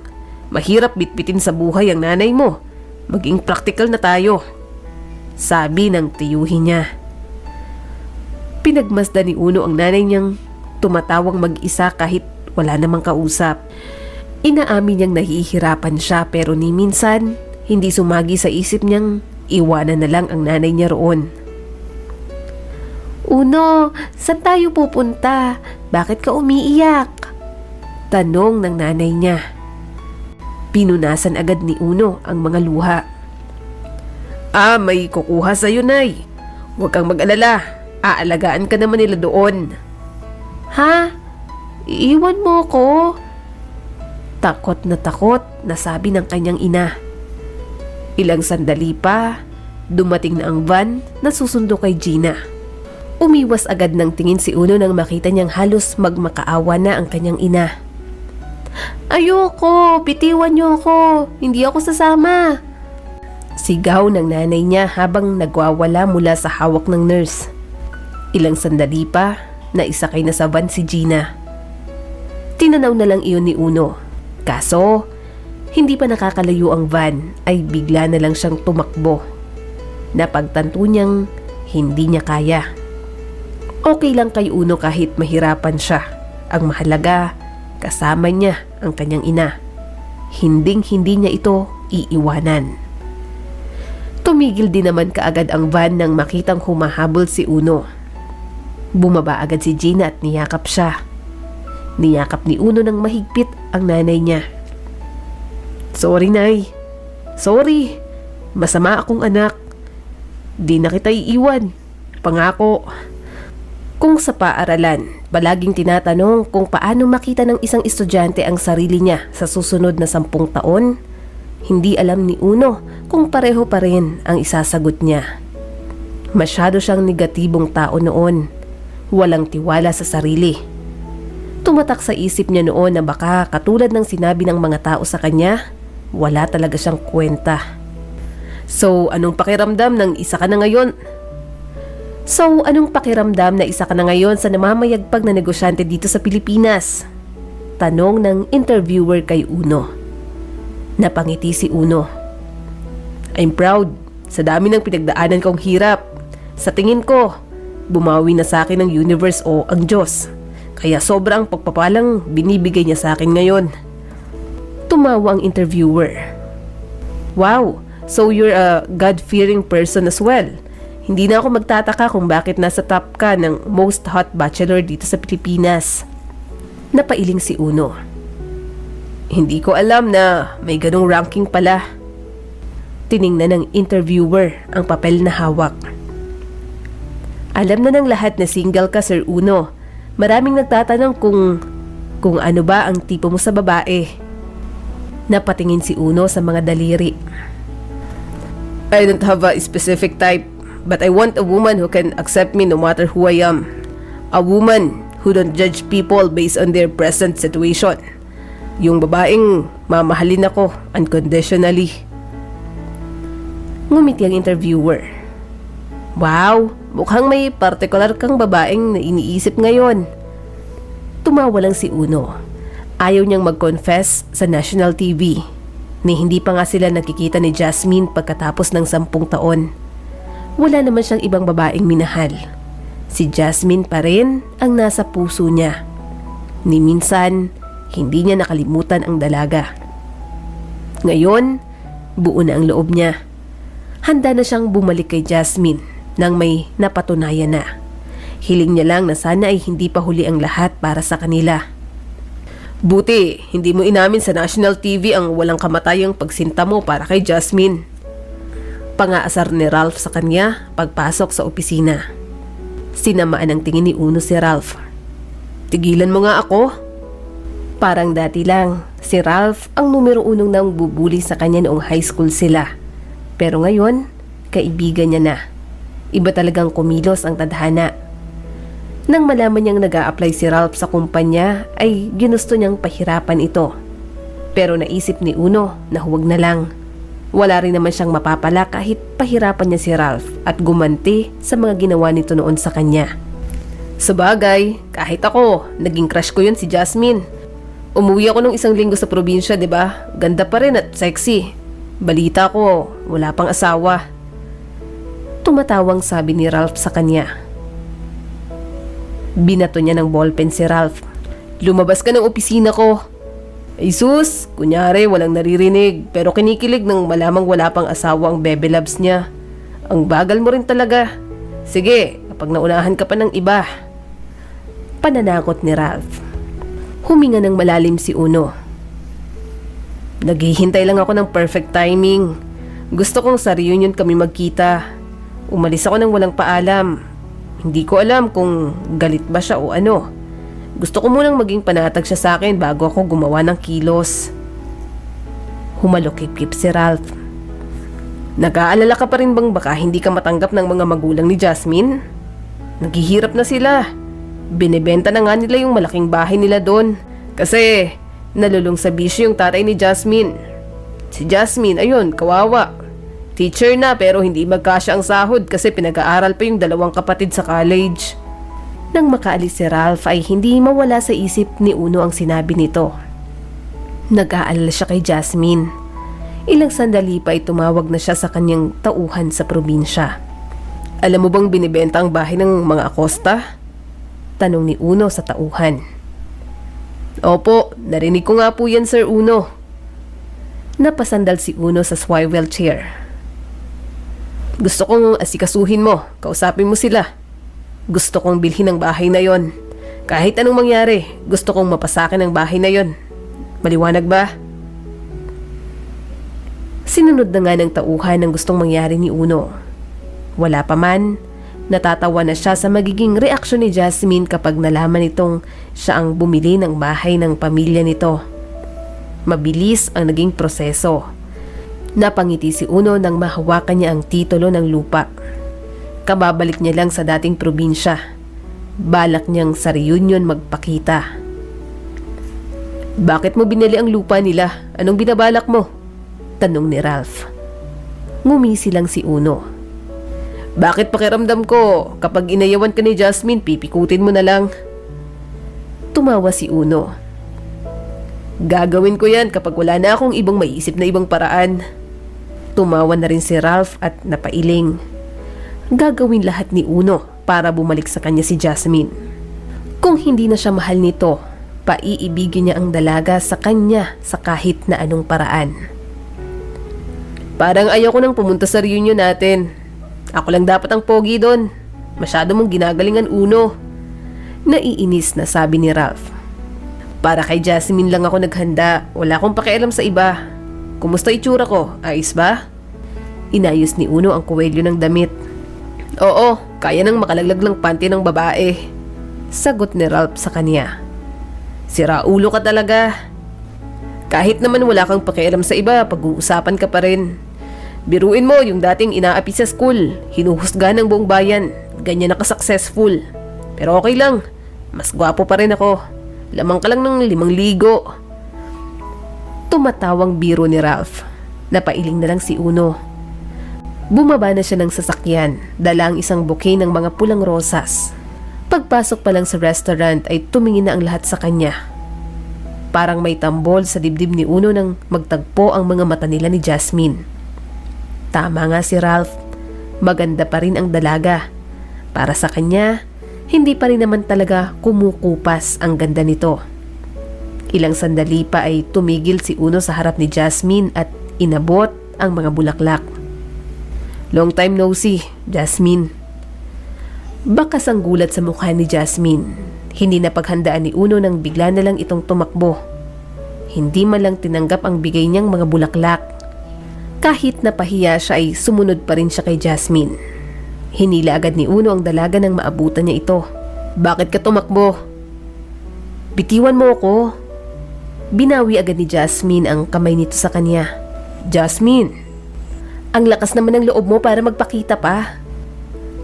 Mahirap bitbitin sa buhay ang nanay mo. Maging practical na tayo," sabi ng tiyuhin niya. Pinagmasdan ni Uno ang nanay niyang tumatawang mag-isa kahit wala namang kausap. Inaamin niyang nahihirapan siya pero ni minsan hindi sumagi sa isip niyang iwanan na lang ang nanay niya roon. "Uno, saan tayo pupunta? Bakit ka umiiyak?" tanong ng nanay niya. Pinunasan agad ni Uno ang mga luha. "May kukuha sa'yo, Nay. Huwag kang mag-alala. Aalagaan ka naman nila doon." "Ha? Iiwan mo ko?" Takot na sabi ng kanyang ina. Ilang sandali pa, dumating na ang van na susundo kay Gina. Umiwas agad ng tingin si Uno nang makita niyang halos magmakaawa na ang kanyang ina. "Ayoko! Bitiwan niyo ako! Hindi ako sasama!" Sigaw ng nanay niya habang nagwawala mula sa hawak ng nurse. Ilang sandali pa, naisakay na sa van si Gina. Tinanaw na lang iyon ni Uno. Kaso, hindi pa nakakalayo ang van ay bigla na lang siyang tumakbo. Napagtanto niyang hindi niya kaya. Okay lang kay Uno kahit mahirapan siya. Ang mahalaga, kasama niya ang kanyang ina. Hinding-hindi niya ito iiwanan. Tumigil din naman kaagad ang van nang makitang humahabol si Uno. Bumaba agad si Gina at niyakap siya. Niyakap ni Uno ng mahigpit ang nanay niya. "Sorry, Nay. Sorry. Masama akong anak. Di na kita iiwan. Pangako." Kung sa paaralan, palaging tinatanong kung paano makita ng isang estudyante ang sarili niya sa susunod na 10 taon, hindi alam ni Uno kung pareho pa rin ang isasagot niya. Masyado siyang negatibong tao noon. Walang tiwala sa sarili. Tumatak sa isip niya noon na baka katulad ng sinabi ng mga tao sa kanya, wala talaga siyang kwenta. So, anong pakiramdam na isa ka na ngayon sa namamayagpag na negosyante dito sa Pilipinas? Tanong ng interviewer kay Uno. Napangiti si Uno. "I'm proud. Sa dami ng pinagdaanan kong hirap. Sa tingin ko, bumawi na sa akin ng universe o ang Diyos. Kaya sobrang pagpapalang binibigay niya sa akin ngayon." Tumawa ang interviewer. Wow, so you're a God-fearing person as well. Hindi na ako magtataka kung bakit nasa top ka ng most hot bachelor dito sa Pilipinas. Napailing si Uno. Hindi ko alam na may ganong ranking pala. Tiningnan ng interviewer ang papel na hawak. Alam na ng lahat na single ka, Sir Uno. Maraming nagtatanong kung ano ba ang tipo mo sa babae. Napatingin si Uno sa mga daliri. I don't have a specific type, but I want a woman who can accept me no matter who I am. A woman who don't judge people based on their present situation. Yung babaeng mamahalin ako unconditionally. Ngumiti ang interviewer. Wow, mukhang may partikular kang babaeng na iniisip ngayon. Tumawa lang si Uno. Ayaw niyang mag-confess sa national TV ni hindi pa nga sila nakikita ni Jasmine pagkatapos ng 10 taon. Wala naman siyang ibang babaeng minahal. Si Jasmine pa rin ang nasa puso niya. Ni minsan, hindi niya nakalimutan ang dalaga. Ngayon, buo na ang loob niya. Handa na siyang bumalik kay Jasmine nang may napatunayan na. Hiling niya lang na sana ay hindi pa huli ang lahat para sa kanila. Buti, hindi mo inamin sa national TV ang walang kamatayang pagsinta mo para kay Jasmine. Pangaasar ni Ralph sa kanya pagpasok sa opisina. Sinamaan ang tingin ni Uno si Ralph. Tigilan mo nga ako. Parang dati lang, si Ralph ang numero 1 nang bubuli sa kanya noong high school sila. Pero ngayon, kaibigan niya na. Iba talagang kumilos ang tadhana. Nang malaman niyang nag-a-apply si Ralph sa kumpanya ay ginusto niyang pahirapan ito. Pero naisip ni Uno na huwag na lang. Wala rin naman siyang mapapala kahit pahirapan niya si Ralph at gumanti sa mga ginawa nito noon sa kanya. Sabagay, kahit ako, naging crush ko yun si Jasmine. Umuwi ako nung 1 linggo sa probinsya, 'di ba? Ganda pa rin at sexy. Balita ko, wala pang asawa. Tumatawang sabi ni Ralph sa kanya. Binato niya ng ballpen si Ralph. Lumabas ka ng opisina ko. Ay sus, kunyari walang naririnig pero kinikilig nang malamang wala pang asawa ang bebe loves niya. Ang bagal mo rin talaga. Sige, kapag naunahan ka pa ng iba. Pananakot ni Ralph. Huminga ng malalim si Uno. Naghihintay lang ako ng perfect timing. Gusto kong sa reunion kami magkita. Umalis ako nang walang paalam. Hindi ko alam kung galit ba siya o ano. Gusto ko munang maging panatag siya sa akin bago ako gumawa ng kilos. Humalokip-kip si Ralph. Nag-aalala ka pa rin bang baka hindi ka matanggap ng mga magulang ni Jasmine? Naghihirap na sila. Binebenta na nga nila yung malaking bahay nila doon. Kasi nalulung sa bisyo yung tatay ni Jasmine. Si Jasmine, ayun, kawawa. Teacher na pero hindi magkasya ang sahod kasi pinag-aaral pa yung 2 kapatid sa college. Nang makaalis si Ralph ay hindi mawala sa isip ni Uno ang sinabi nito. Nag-aalala siya kay Jasmine. Ilang sandali pa ay tumawag na siya sa kanyang tauhan sa probinsya. Alam mo bang binibenta ang bahay ng mga Acosta? Tanong ni Uno sa tauhan. Opo, narinig ko nga po yan, Sir Uno. Napasandal si Uno sa swivel chair. Gusto kong asikasuhin mo, kausapin mo sila. Gusto kong bilhin ang bahay na yon. Kahit anong mangyari, gusto kong mapasakin ang bahay na yon. Maliwanag ba? Sinunod na nga ng tauhan ang gustong mangyari ni Uno. Wala pa man, natatawa na siya sa magiging reaksyon ni Jasmine kapag nalaman nitong siya ang bumili ng bahay ng pamilya nito. Mabilis ang naging proseso. Napangiti si Uno nang mahawakan niya ang titulo ng lupa. Kababalik niya lang sa dating probinsya. Balak niyang sa reunion magpakita. Bakit mo binili ang lupa nila? Anong binabalak mo? Tanong ni Ralph. Ngumisi lang si Uno. Bakit pakiramdam ko kapag inayawan ka ni Jasmine, pipikutin mo na lang? Tumawa si Uno. Gagawin ko yan kapag wala na akong ibang maiisip na ibang paraan. Tumawa na rin si Ralph at napailing. Gagawin lahat ni Uno para bumalik sa kanya si Jasmine. Kung hindi na siya mahal nito, paiibigin niya ang dalaga sa kanya sa kahit na anong paraan. Parang ayoko nang pumunta sa reunion natin. Ako lang dapat ang pogi doon. Masyado mong ginagalingan, Uno. Naiinis na sabi ni Ralph. Para kay Jasmine lang ako naghanda. Wala akong pakialam sa iba. Kumusta itsura ko? Ayos ba? Inayos ni Uno ang kuwelyo ng damit. Oo, kaya nang makalaglag ng panty ng babae. Sagot ni Ralph sa kanya. Sira ulo ka talaga. Kahit naman wala kang pakialam sa iba, pag-uusapan ka pa rin. Biruin mo yung dating inaapi sa school. Hinuhusga ng buong bayan. Ganyan na ka-successful. Pero okay lang. Mas gwapo pa rin ako. Lamang ka lang ng 5 ligo. Tumatawang biro ni Ralph. Napailing na lang si Uno. Bumaba na siya ng sasakyan. Dala ang isang bouquet ng mga pulang rosas. Pagpasok pa lang sa restaurant ay tumingin na ang lahat sa kanya. Parang may tambol sa dibdib ni Uno nang magtagpo ang mga mata nila ni Jasmine. Tama nga si Ralph. Maganda pa rin ang dalaga. Para sa kanya, hindi pa rin naman talaga kumukupas ang ganda nito. Ilang sandali pa ay tumigil si Uno sa harap ni Jasmine at inabot ang mga bulaklak. Long time no see, Jasmine. Bakas ang gulat sa mukha ni Jasmine. Hindi na paghandaan ni Uno nang bigla na lang itong tumakbo. Hindi man lang tinanggap ang bigay niyang mga bulaklak. Kahit napahiya siya ay sumunod pa rin siya kay Jasmine. Hinila agad ni Uno ang dalaga nang maabutan niya ito. Bakit ka tumakbo? Bitiwan mo ako. Binawi agad ni Jasmine ang kamay nito sa kanya. Jasmine, ang lakas naman ng loob mo para magpakita pa.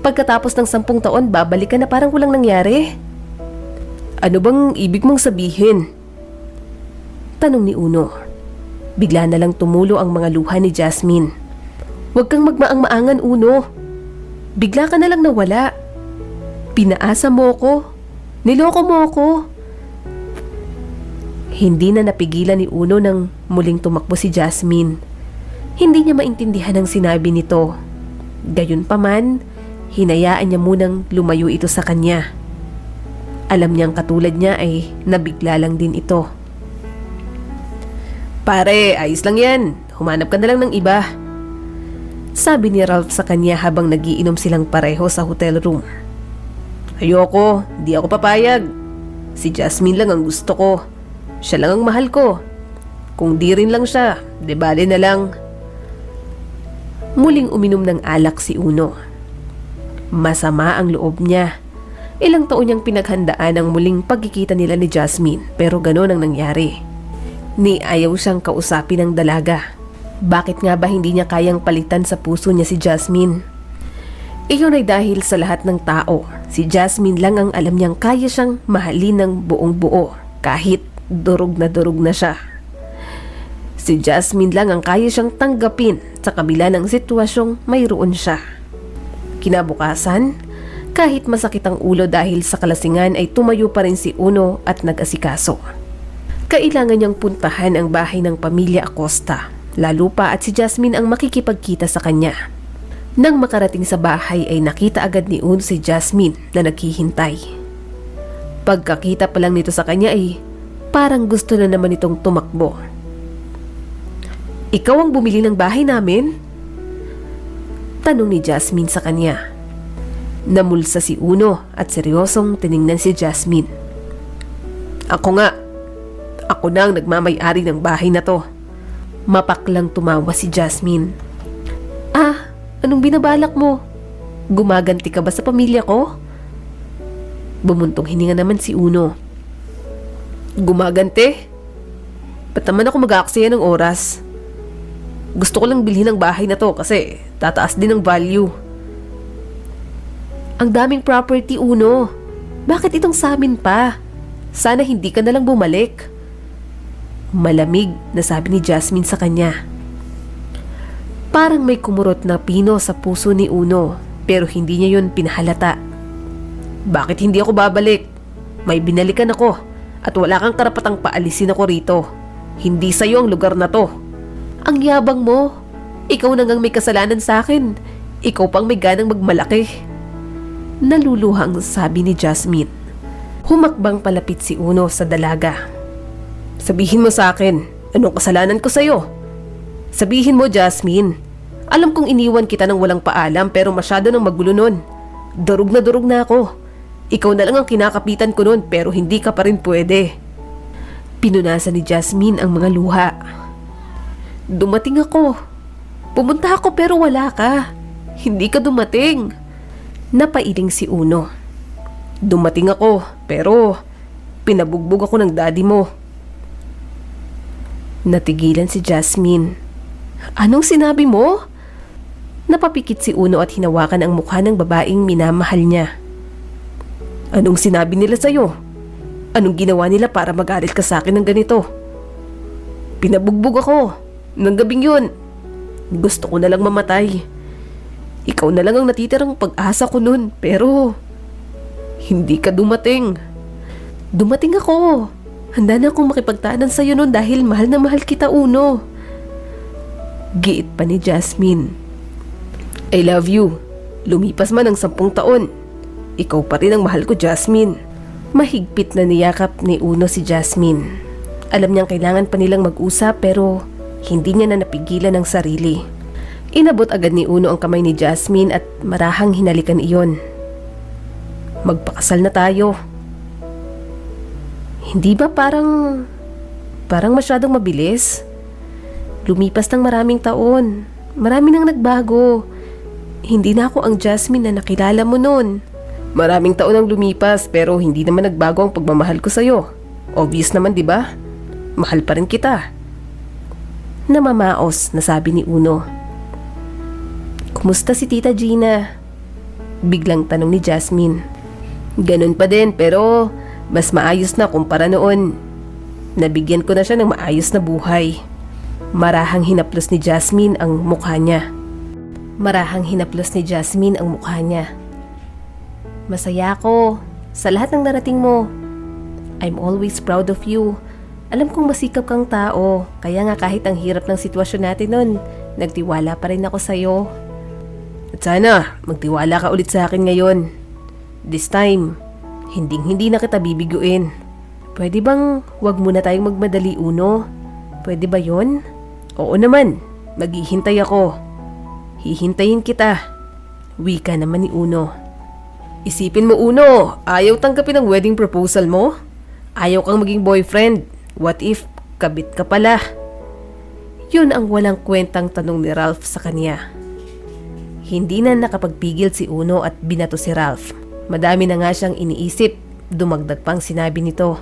Pagkatapos ng 10 taon, babalik ka na parang walang nangyari. Ano bang ibig mong sabihin? Tanong ni Uno. Bigla na lang tumulo ang mga luha ni Jasmine. Huwag kang magmaang-maangan, Uno. Bigla ka na lang nawala. Pinaasa mo ko. Niloko mo ko. Hindi na napigilan ni Uno nang muling tumakbo si Jasmine. Hindi niya maintindihan ang sinabi nito. Gayunpaman, hinayaan niya munang lumayo ito sa kanya. Alam niyang katulad niya ay nabigla lang din ito. Pare, ayos lang yan. Humanap ka na lang ng iba. Sabi ni Ralph sa kanya habang nagiinom silang pareho sa hotel room. Ayoko, di ako papayag. Si Jasmine lang ang gusto ko. Siya lang ang mahal ko. Kung di rin lang siya, de bale na lang. Muling uminom ng alak si Uno. Masama ang loob niya. Ilang taon niyang pinaghandaan ang muling pagkikita nila ni Jasmine, pero gano'n ang nangyari. Ni ayaw siyang kausapin ng dalaga. Bakit nga ba hindi niya kayang palitan sa puso niya si Jasmine? Iyon ay dahil sa lahat ng tao. Si Jasmine lang ang alam niyang kaya siyang mahalin ng buong buo kahit durog na siya. Si Jasmine lang ang kaya siyang tanggapin sa kabila ng sitwasyong mayroon siya. Kinabukasan, kahit masakit ang ulo dahil sa kalasingan ay tumayo pa rin si Uno at nag-asikaso. Kailangan niyang puntahan ang bahay ng pamilya Acosta, lalo pa at si Jasmine ang makikipagkita sa kanya. Nang makarating sa bahay ay nakita agad ni Uno si Jasmine na naghihintay. Pagkakita pa lang nito sa kanya ay parang gusto na naman itong tumakbo. Ikaw ang bumili ng bahay namin? Tanong ni Jasmine sa kanya. Namulsa si Uno at seryosong tiningnan si Jasmine. Ako nga. Ako na ang nagmamay-ari ng bahay na to. Mapaklang tumawa si Jasmine. Ah, anong binabalak mo? Gumaganti ka ba sa pamilya ko? Bumuntong hininga naman si Uno. Gumaganti? Ba't naman ako mag-aaksaya ng oras? Gusto ko lang bilhin ang bahay na to kasi tataas din ang value. Ang daming property, Uno. Bakit itong sa amin pa? Sana hindi ka nalang bumalik. Malamig na sabi ni Jasmine sa kanya. Parang may kumurot na pino sa puso ni Uno, pero hindi niya yun pinahalata. Bakit hindi ako babalik? May binalikan ako at wala kang karapatang paalisin ako rito. Hindi sa'yo ang lugar na to. Ang yabang mo. Ikaw na ngang may kasalanan sa akin. Ikaw pang may ganang magmalaki. Naluluhang sabi ni Jasmine. Humakbang palapit si Uno sa dalaga. Sabihin mo sa akin, anong kasalanan ko sa'yo? Sabihin mo, Jasmine. Alam kong iniwan kita ng walang paalam pero masyado nang magulo nun. Durog na ako. Ikaw na lang ang kinakapitan ko nun pero hindi ka pa rin pwede. Pinunasan ni Jasmine ang mga luha. Dumating ako. Pumunta ako pero wala ka. Hindi ka dumating. Napailing si Uno. Dumating ako pero pinabugbog ako ng daddy mo. Natigilan si Jasmine. Anong sinabi mo? Napapikit si Uno at hinawakan ang mukha ng babaeng minamahal niya. Anong sinabi nila sa'yo? Anong ginawa nila para magalit ka sa akin ng ganito? Pinabugbog ako. Nang gabing yun. Gusto ko na lang mamatay. Ikaw na lang ang natitirang pag-asa ko nun pero hindi ka dumating. Dumating ako. Handa na akong makipagtaanan sa'yo nun dahil mahal na mahal kita, Uno. Giit pa ni Jasmine. I love you. Lumipas man ang 10 taon. Ikaw pa rin ang mahal ko, Jasmine. Mahigpit na niyakap ni Uno si Jasmine. Alam niyang kailangan pa nilang mag-usap pero hindi niya na napigilan ang sarili. Inabot agad ni Uno ang kamay ni Jasmine at marahang hinalikan iyon. Magpakasal na tayo. Hindi ba parang masyadong mabilis? Lumipas ng maraming taon. Marami nang nagbago. Hindi na ako ang Jasmine na nakilala mo noon. Maraming taon ang lumipas pero hindi naman nagbago ang pagmamahal ko sa'yo. Obvious naman, di ba? Mahal pa rin kita. Namamaos na sabi ni Uno. Kumusta si Tita Gina? Biglang tanong ni Jasmine. Ganun pa din pero mas maayos na kumpara noon. Nabigyan ko na siya ng maayos na buhay. Marahang hinaplos ni Jasmine ang mukha niya. Masaya ako sa lahat ng narating mo. I'm always proud of you. Alam kong masikap kang tao, kaya nga kahit ang hirap ng sitwasyon natin nun, nagtiwala pa rin ako sa'yo. At sana magtiwala ka ulit sa akin ngayon. This time, hindi na kita bibiguin. Pwede bang wag muna tayong magmadali, Uno? Pwede ba yon? Oo naman, maghihintay ako. Hihintayin kita. Wika naman ni Uno. Isipin mo, Uno, ayaw tanggapin ang wedding proposal mo? Ayaw kang maging boyfriend. What if kabit ka pala? Yun ang walang kwentang tanong ni Ralph sa kanya. Hindi na nakapagpigil si Uno at binato si Ralph. Madami na nga siyang iniisip, dumagdag pang sinabi nito.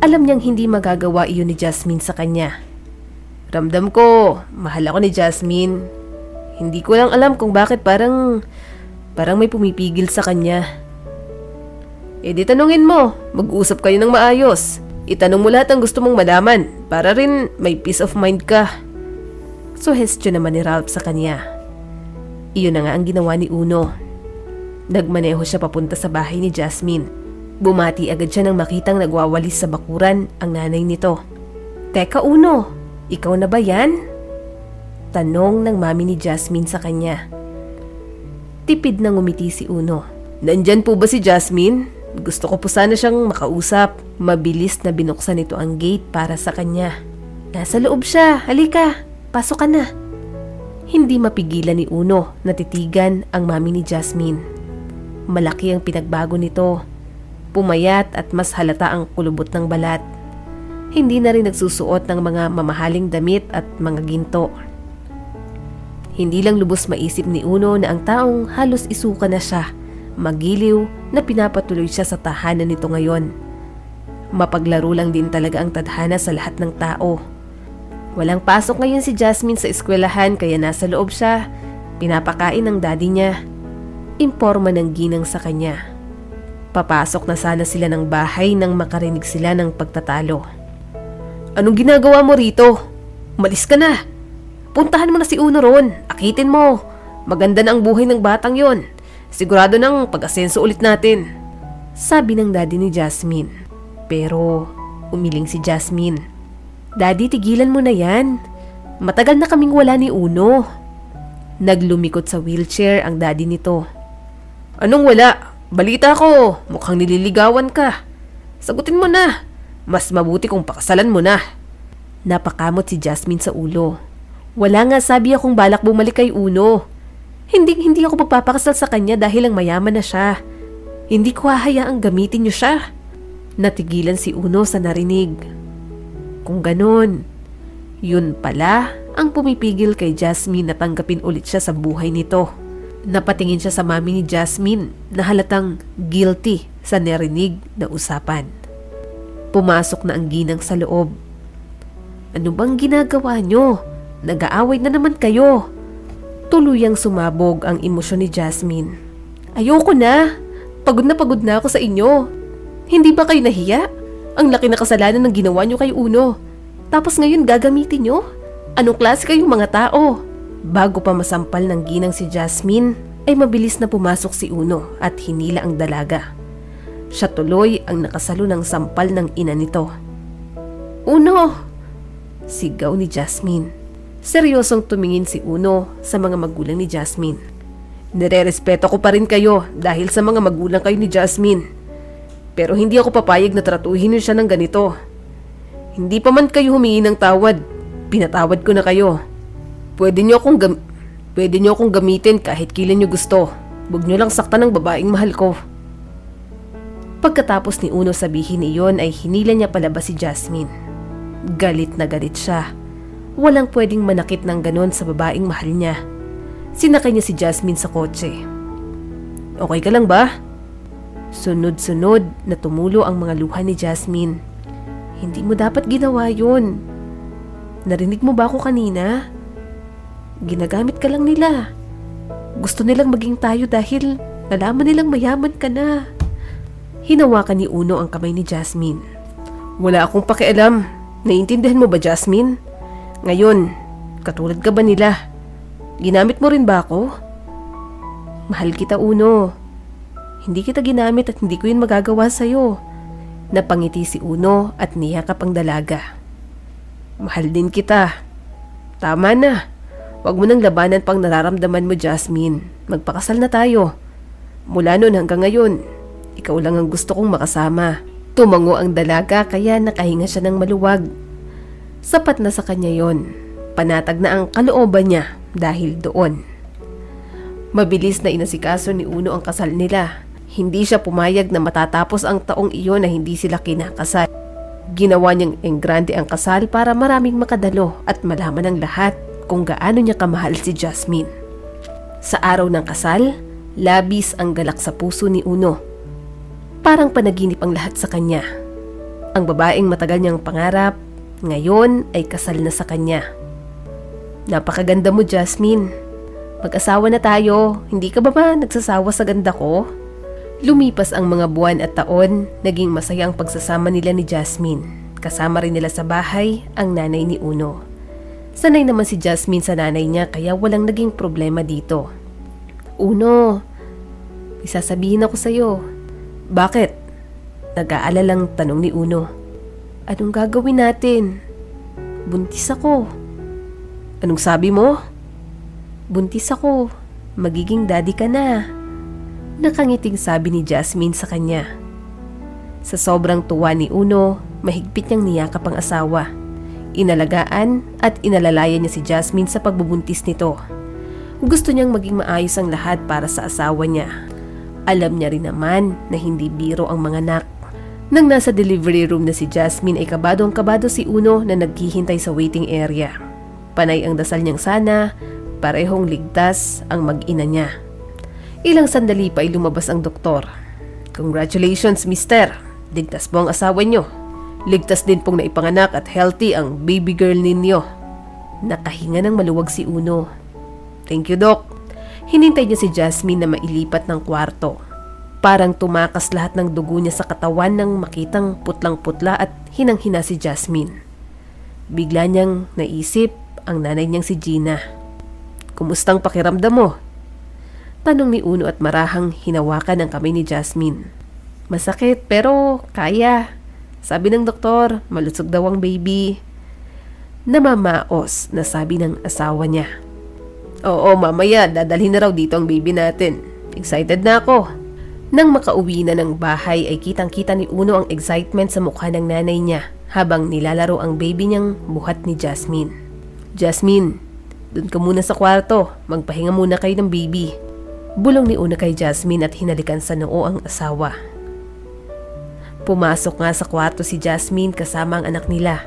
Alam niyang hindi magagawa iyon ni Jasmine sa kanya. Ramdam ko, mahal ako ni Jasmine. Hindi ko lang alam kung bakit parang may pumipigil sa kanya. E di tanungin mo, mag-usap kayo ng maayos. Itanong mo lahat ang gusto mong malaman para rin may peace of mind ka. Suhestyon naman ni Ralph sa kanya. Iyon na nga ang ginawa ni Uno. Nagmaneho siya papunta sa bahay ni Jasmine. Bumati agad siya nang makitang nagwawalis sa bakuran ang nanay nito. Teka, Uno, ikaw na ba yan? Tanong ng mami ni Jasmine sa kanya. Tipid na ngumiti si Uno. Nandyan po ba si Jasmine? Gusto ko po sana siyang makausap. Mabilis na binuksan nito ang gate para sa kanya. Nasa loob siya, halika, pasok ka na. Hindi mapigilan ni Uno na titigan ang mami ni Jasmine. Malaki ang pinagbago nito. Pumayat at mas halata ang kulubot ng balat. Hindi na rin nagsusuot ng mga mamahaling damit at mga ginto. Hindi lang lubos maisip ni Uno na ang taong halos isuka na siya, magiliw na pinapatuloy siya sa tahanan nito ngayon. Mapaglaro lang din talaga ang tadhana sa lahat ng tao. Walang pasok ngayon si Jasmine sa eskwelahan kaya nasa loob siya, pinapakain ng daddy niya. Imporma ng ginang sa kanya. Papasok na sana sila ng bahay nang makarinig sila ng pagtatalo. Anong ginagawa mo rito? Umalis ka na! Puntahan mo na si Uno ron. Akitin mo. Maganda na ang buhay ng batang yon. Sigurado nang pag-asenso ulit natin. Sabi ng daddy ni Jasmine. Pero umiling si Jasmine. Daddy, tigilan mo na yan. Matagal na kaming wala ni Uno. Naglumikot sa wheelchair ang daddy nito. Anong wala? Balita ko. Mukhang nililigawan ka. Sagutin mo na. Mas mabuti kung pakasalan mo na. Napakamot si Jasmine sa ulo. Wala nga sabi akong balak bumalik kay Uno. Hindi ako magpapakasal sa kanya dahil lang mayaman na siya. Hindi ko hahayaang gamitin niyo siya. Natigilan si Uno sa narinig. Kung ganon, yun pala ang pumipigil kay Jasmine na tanggapin ulit siya sa buhay nito. Napatingin siya sa mami ni Jasmine na halatang guilty sa narinig na usapan. Pumasok na ang ginang sa loob. Ano bang ginagawa niyo? Nag-aaway na naman kayo. Tuluyang sumabog ang emosyon ni Jasmine. Ayoko na. Pagod na ako sa inyo. Hindi ba kayo nahiya? Ang laki na kasalanan ng ginawa niyo kay Uno. Tapos ngayon gagamitin niyo? Anong klase kayong mga tao? Bago pa masampal ng ginang si Jasmine, ay mabilis na pumasok si Uno at hinila ang dalaga. Siya tuloy ang nakasalo ng sampal ng ina nito. Uno! Sigaw ni Jasmine. Seryosong tumingin si Uno sa mga magulang ni Jasmine. Nire-respeto ko pa rin kayo dahil sa mga magulang kayo ni Jasmine. Pero hindi ako papayag na tratuhin niyo siya ng ganito. Hindi pa man kayo humingi ng tawad. Pinatawad ko na kayo. Pwede niyo akong gamitin kahit kailan niyo gusto. Huwag niyo lang saktan ng babaeng mahal ko. Pagkatapos ni Uno sabihin iyon ay hinila niya palabas si Jasmine. Galit na galit siya. Walang pwedeng manakit ng ganon sa babaeng mahal niya. Sinakay niya si Jasmine sa kotse. Okay ka lang ba? Sunod-sunod na tumulo ang mga luha ni Jasmine. Hindi mo dapat ginawa yun. Narinig mo ba ako kanina? Ginagamit ka lang nila. Gusto nilang maging tayo dahil nalaman nilang mayaman ka na. Hinawakan ni Uno ang kamay ni Jasmine. Wala akong pakialam. Naiintindihan mo ba, Jasmine? Ngayon, katulad ka ba nila? Ginamit mo rin ba ako? Mahal kita, Uno. Hindi kita ginamit at hindi ko yun magagawa sa'yo. Napangiti si Uno at niyakap ang dalaga. Mahal din kita. Tama na. Huwag mo nang labanan pang nararamdaman mo, Jasmine. Magpakasal na tayo. Mula noon hanggang ngayon, ikaw lang ang gusto kong makasama. Tumango ang dalaga kaya nakahinga siya ng maluwag. Sapat na sa kanya yon. Panatag na ang kalooban niya dahil doon. Mabilis na inasikaso ni Uno ang kasal nila. Hindi siya pumayag na matatapos ang taong iyon na hindi sila kinakasal. Ginawa niyang enggrande ang kasal para maraming makadalo at malaman ng lahat kung gaano niya kamahal si Jasmine. Sa araw ng kasal, labis ang galak sa puso ni Uno. Parang panaginip ang lahat sa kanya. Ang babaeng matagal niyang pangarap, ngayon ay kasal na sa kanya. Napakaganda mo, Jasmine. Mag-asawa na tayo. Hindi ka ba nagsasawa sa ganda ko? Lumipas ang mga buwan at taon, naging masaya ang pagsasama nila ni Jasmine. Kasama rin nila sa bahay ang nanay ni Uno. Sanay naman si Jasmine sa nanay niya kaya walang naging problema dito. Uno, may sasabihin ako sa'yo. Bakit? Nag-aalalang tanong ni Uno. Anong gagawin natin? Buntis ako. Anong sabi mo? Buntis ako. Magiging daddy ka na. Nakangiting sabi ni Jasmine sa kanya. Sa sobrang tuwa ni Uno, mahigpit niyang niyakap ang asawa. Inalagaan at inalalayan niya si Jasmine sa pagbubuntis nito. Gusto niyang maging maayos ang lahat para sa asawa niya. Alam niya rin naman na hindi biro ang mga anak. Nang nasa delivery room na si Jasmine ay kabadong-kabado si Uno na naghihintay sa waiting area. Panay ang dasal niyang sana, parehong ligtas ang mag-ina niya. Ilang sandali pa ay lumabas ang doktor. Congratulations, mister. Ligtas po ang asawa niyo. Ligtas din pong naipanganak at healthy ang baby girl ninyo. Nakahinga ng maluwag si Uno. Thank you, Doc. Hinintay niya si Jasmine na mailipat ng kwarto. Parang tumakas lahat ng dugo niya sa katawan nang makitang putlang-putla at hinang-hina si Jasmine. Bigla niyang naisip ang nanay niyang si Gina. Kumustang pakiramdam mo? Tanong ni Uno at marahang hinawakan ang kamay ni Jasmine. Masakit pero kaya. Sabi ng doktor, malusog daw ang baby. Namamaos na sabi ng asawa niya. Oo, mamaya dadalhin na raw dito ang baby natin. Excited na ako. Nang makauwi na ng bahay ay kitang-kita ni Uno ang excitement sa mukha ng nanay niya habang nilalaro ang baby niyang buhat ni Jasmine. Jasmine, Doon ka muna sa kwarto, magpahinga muna kayo ng baby. Bulong ni Uno kay Jasmine at hinalikan sa noo ang asawa. Pumasok nga sa kwarto si Jasmine kasama ang anak nila.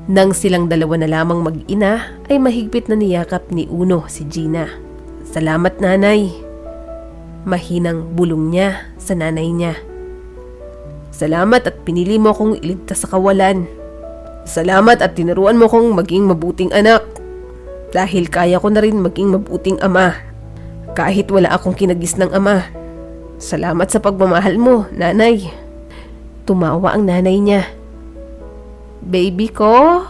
Nang silang dalawa na lamang mag-ina ay mahigpit na niyakap ni Uno si Gina. Salamat nanay. Mahinang bulong niya sa nanay niya. Salamat at pinili mo akong iligtas sa kawalan. Salamat at tinuruan mo kong maging mabuting anak. Dahil kaya ko na rin maging mabuting ama. Kahit wala akong kinagis ng ama. Salamat sa pagmamahal mo, nanay. Tumawa ang nanay niya. Baby ko?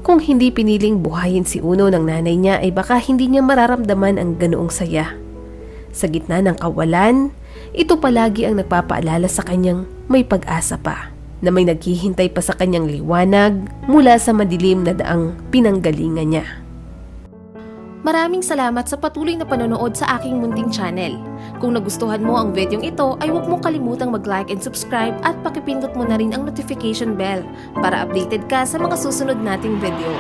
Kung hindi piniling buhayin si Uno ng nanay niya ay baka hindi niya mararamdaman ang ganoong saya. Sa gitna ng kawalan, ito palagi ang nagpapaalala sa kanyang may pag-asa pa, na may naghihintay pa sa kanyang liwanag mula sa madilim na daang pinanggalingan niya. Maraming salamat sa patuloy na panonood sa aking munting channel. Kung nagustuhan mo ang videong ito ay huwag mong kalimutang mag-like and subscribe at pakipindot mo na rin ang notification bell para updated ka sa mga susunod nating video.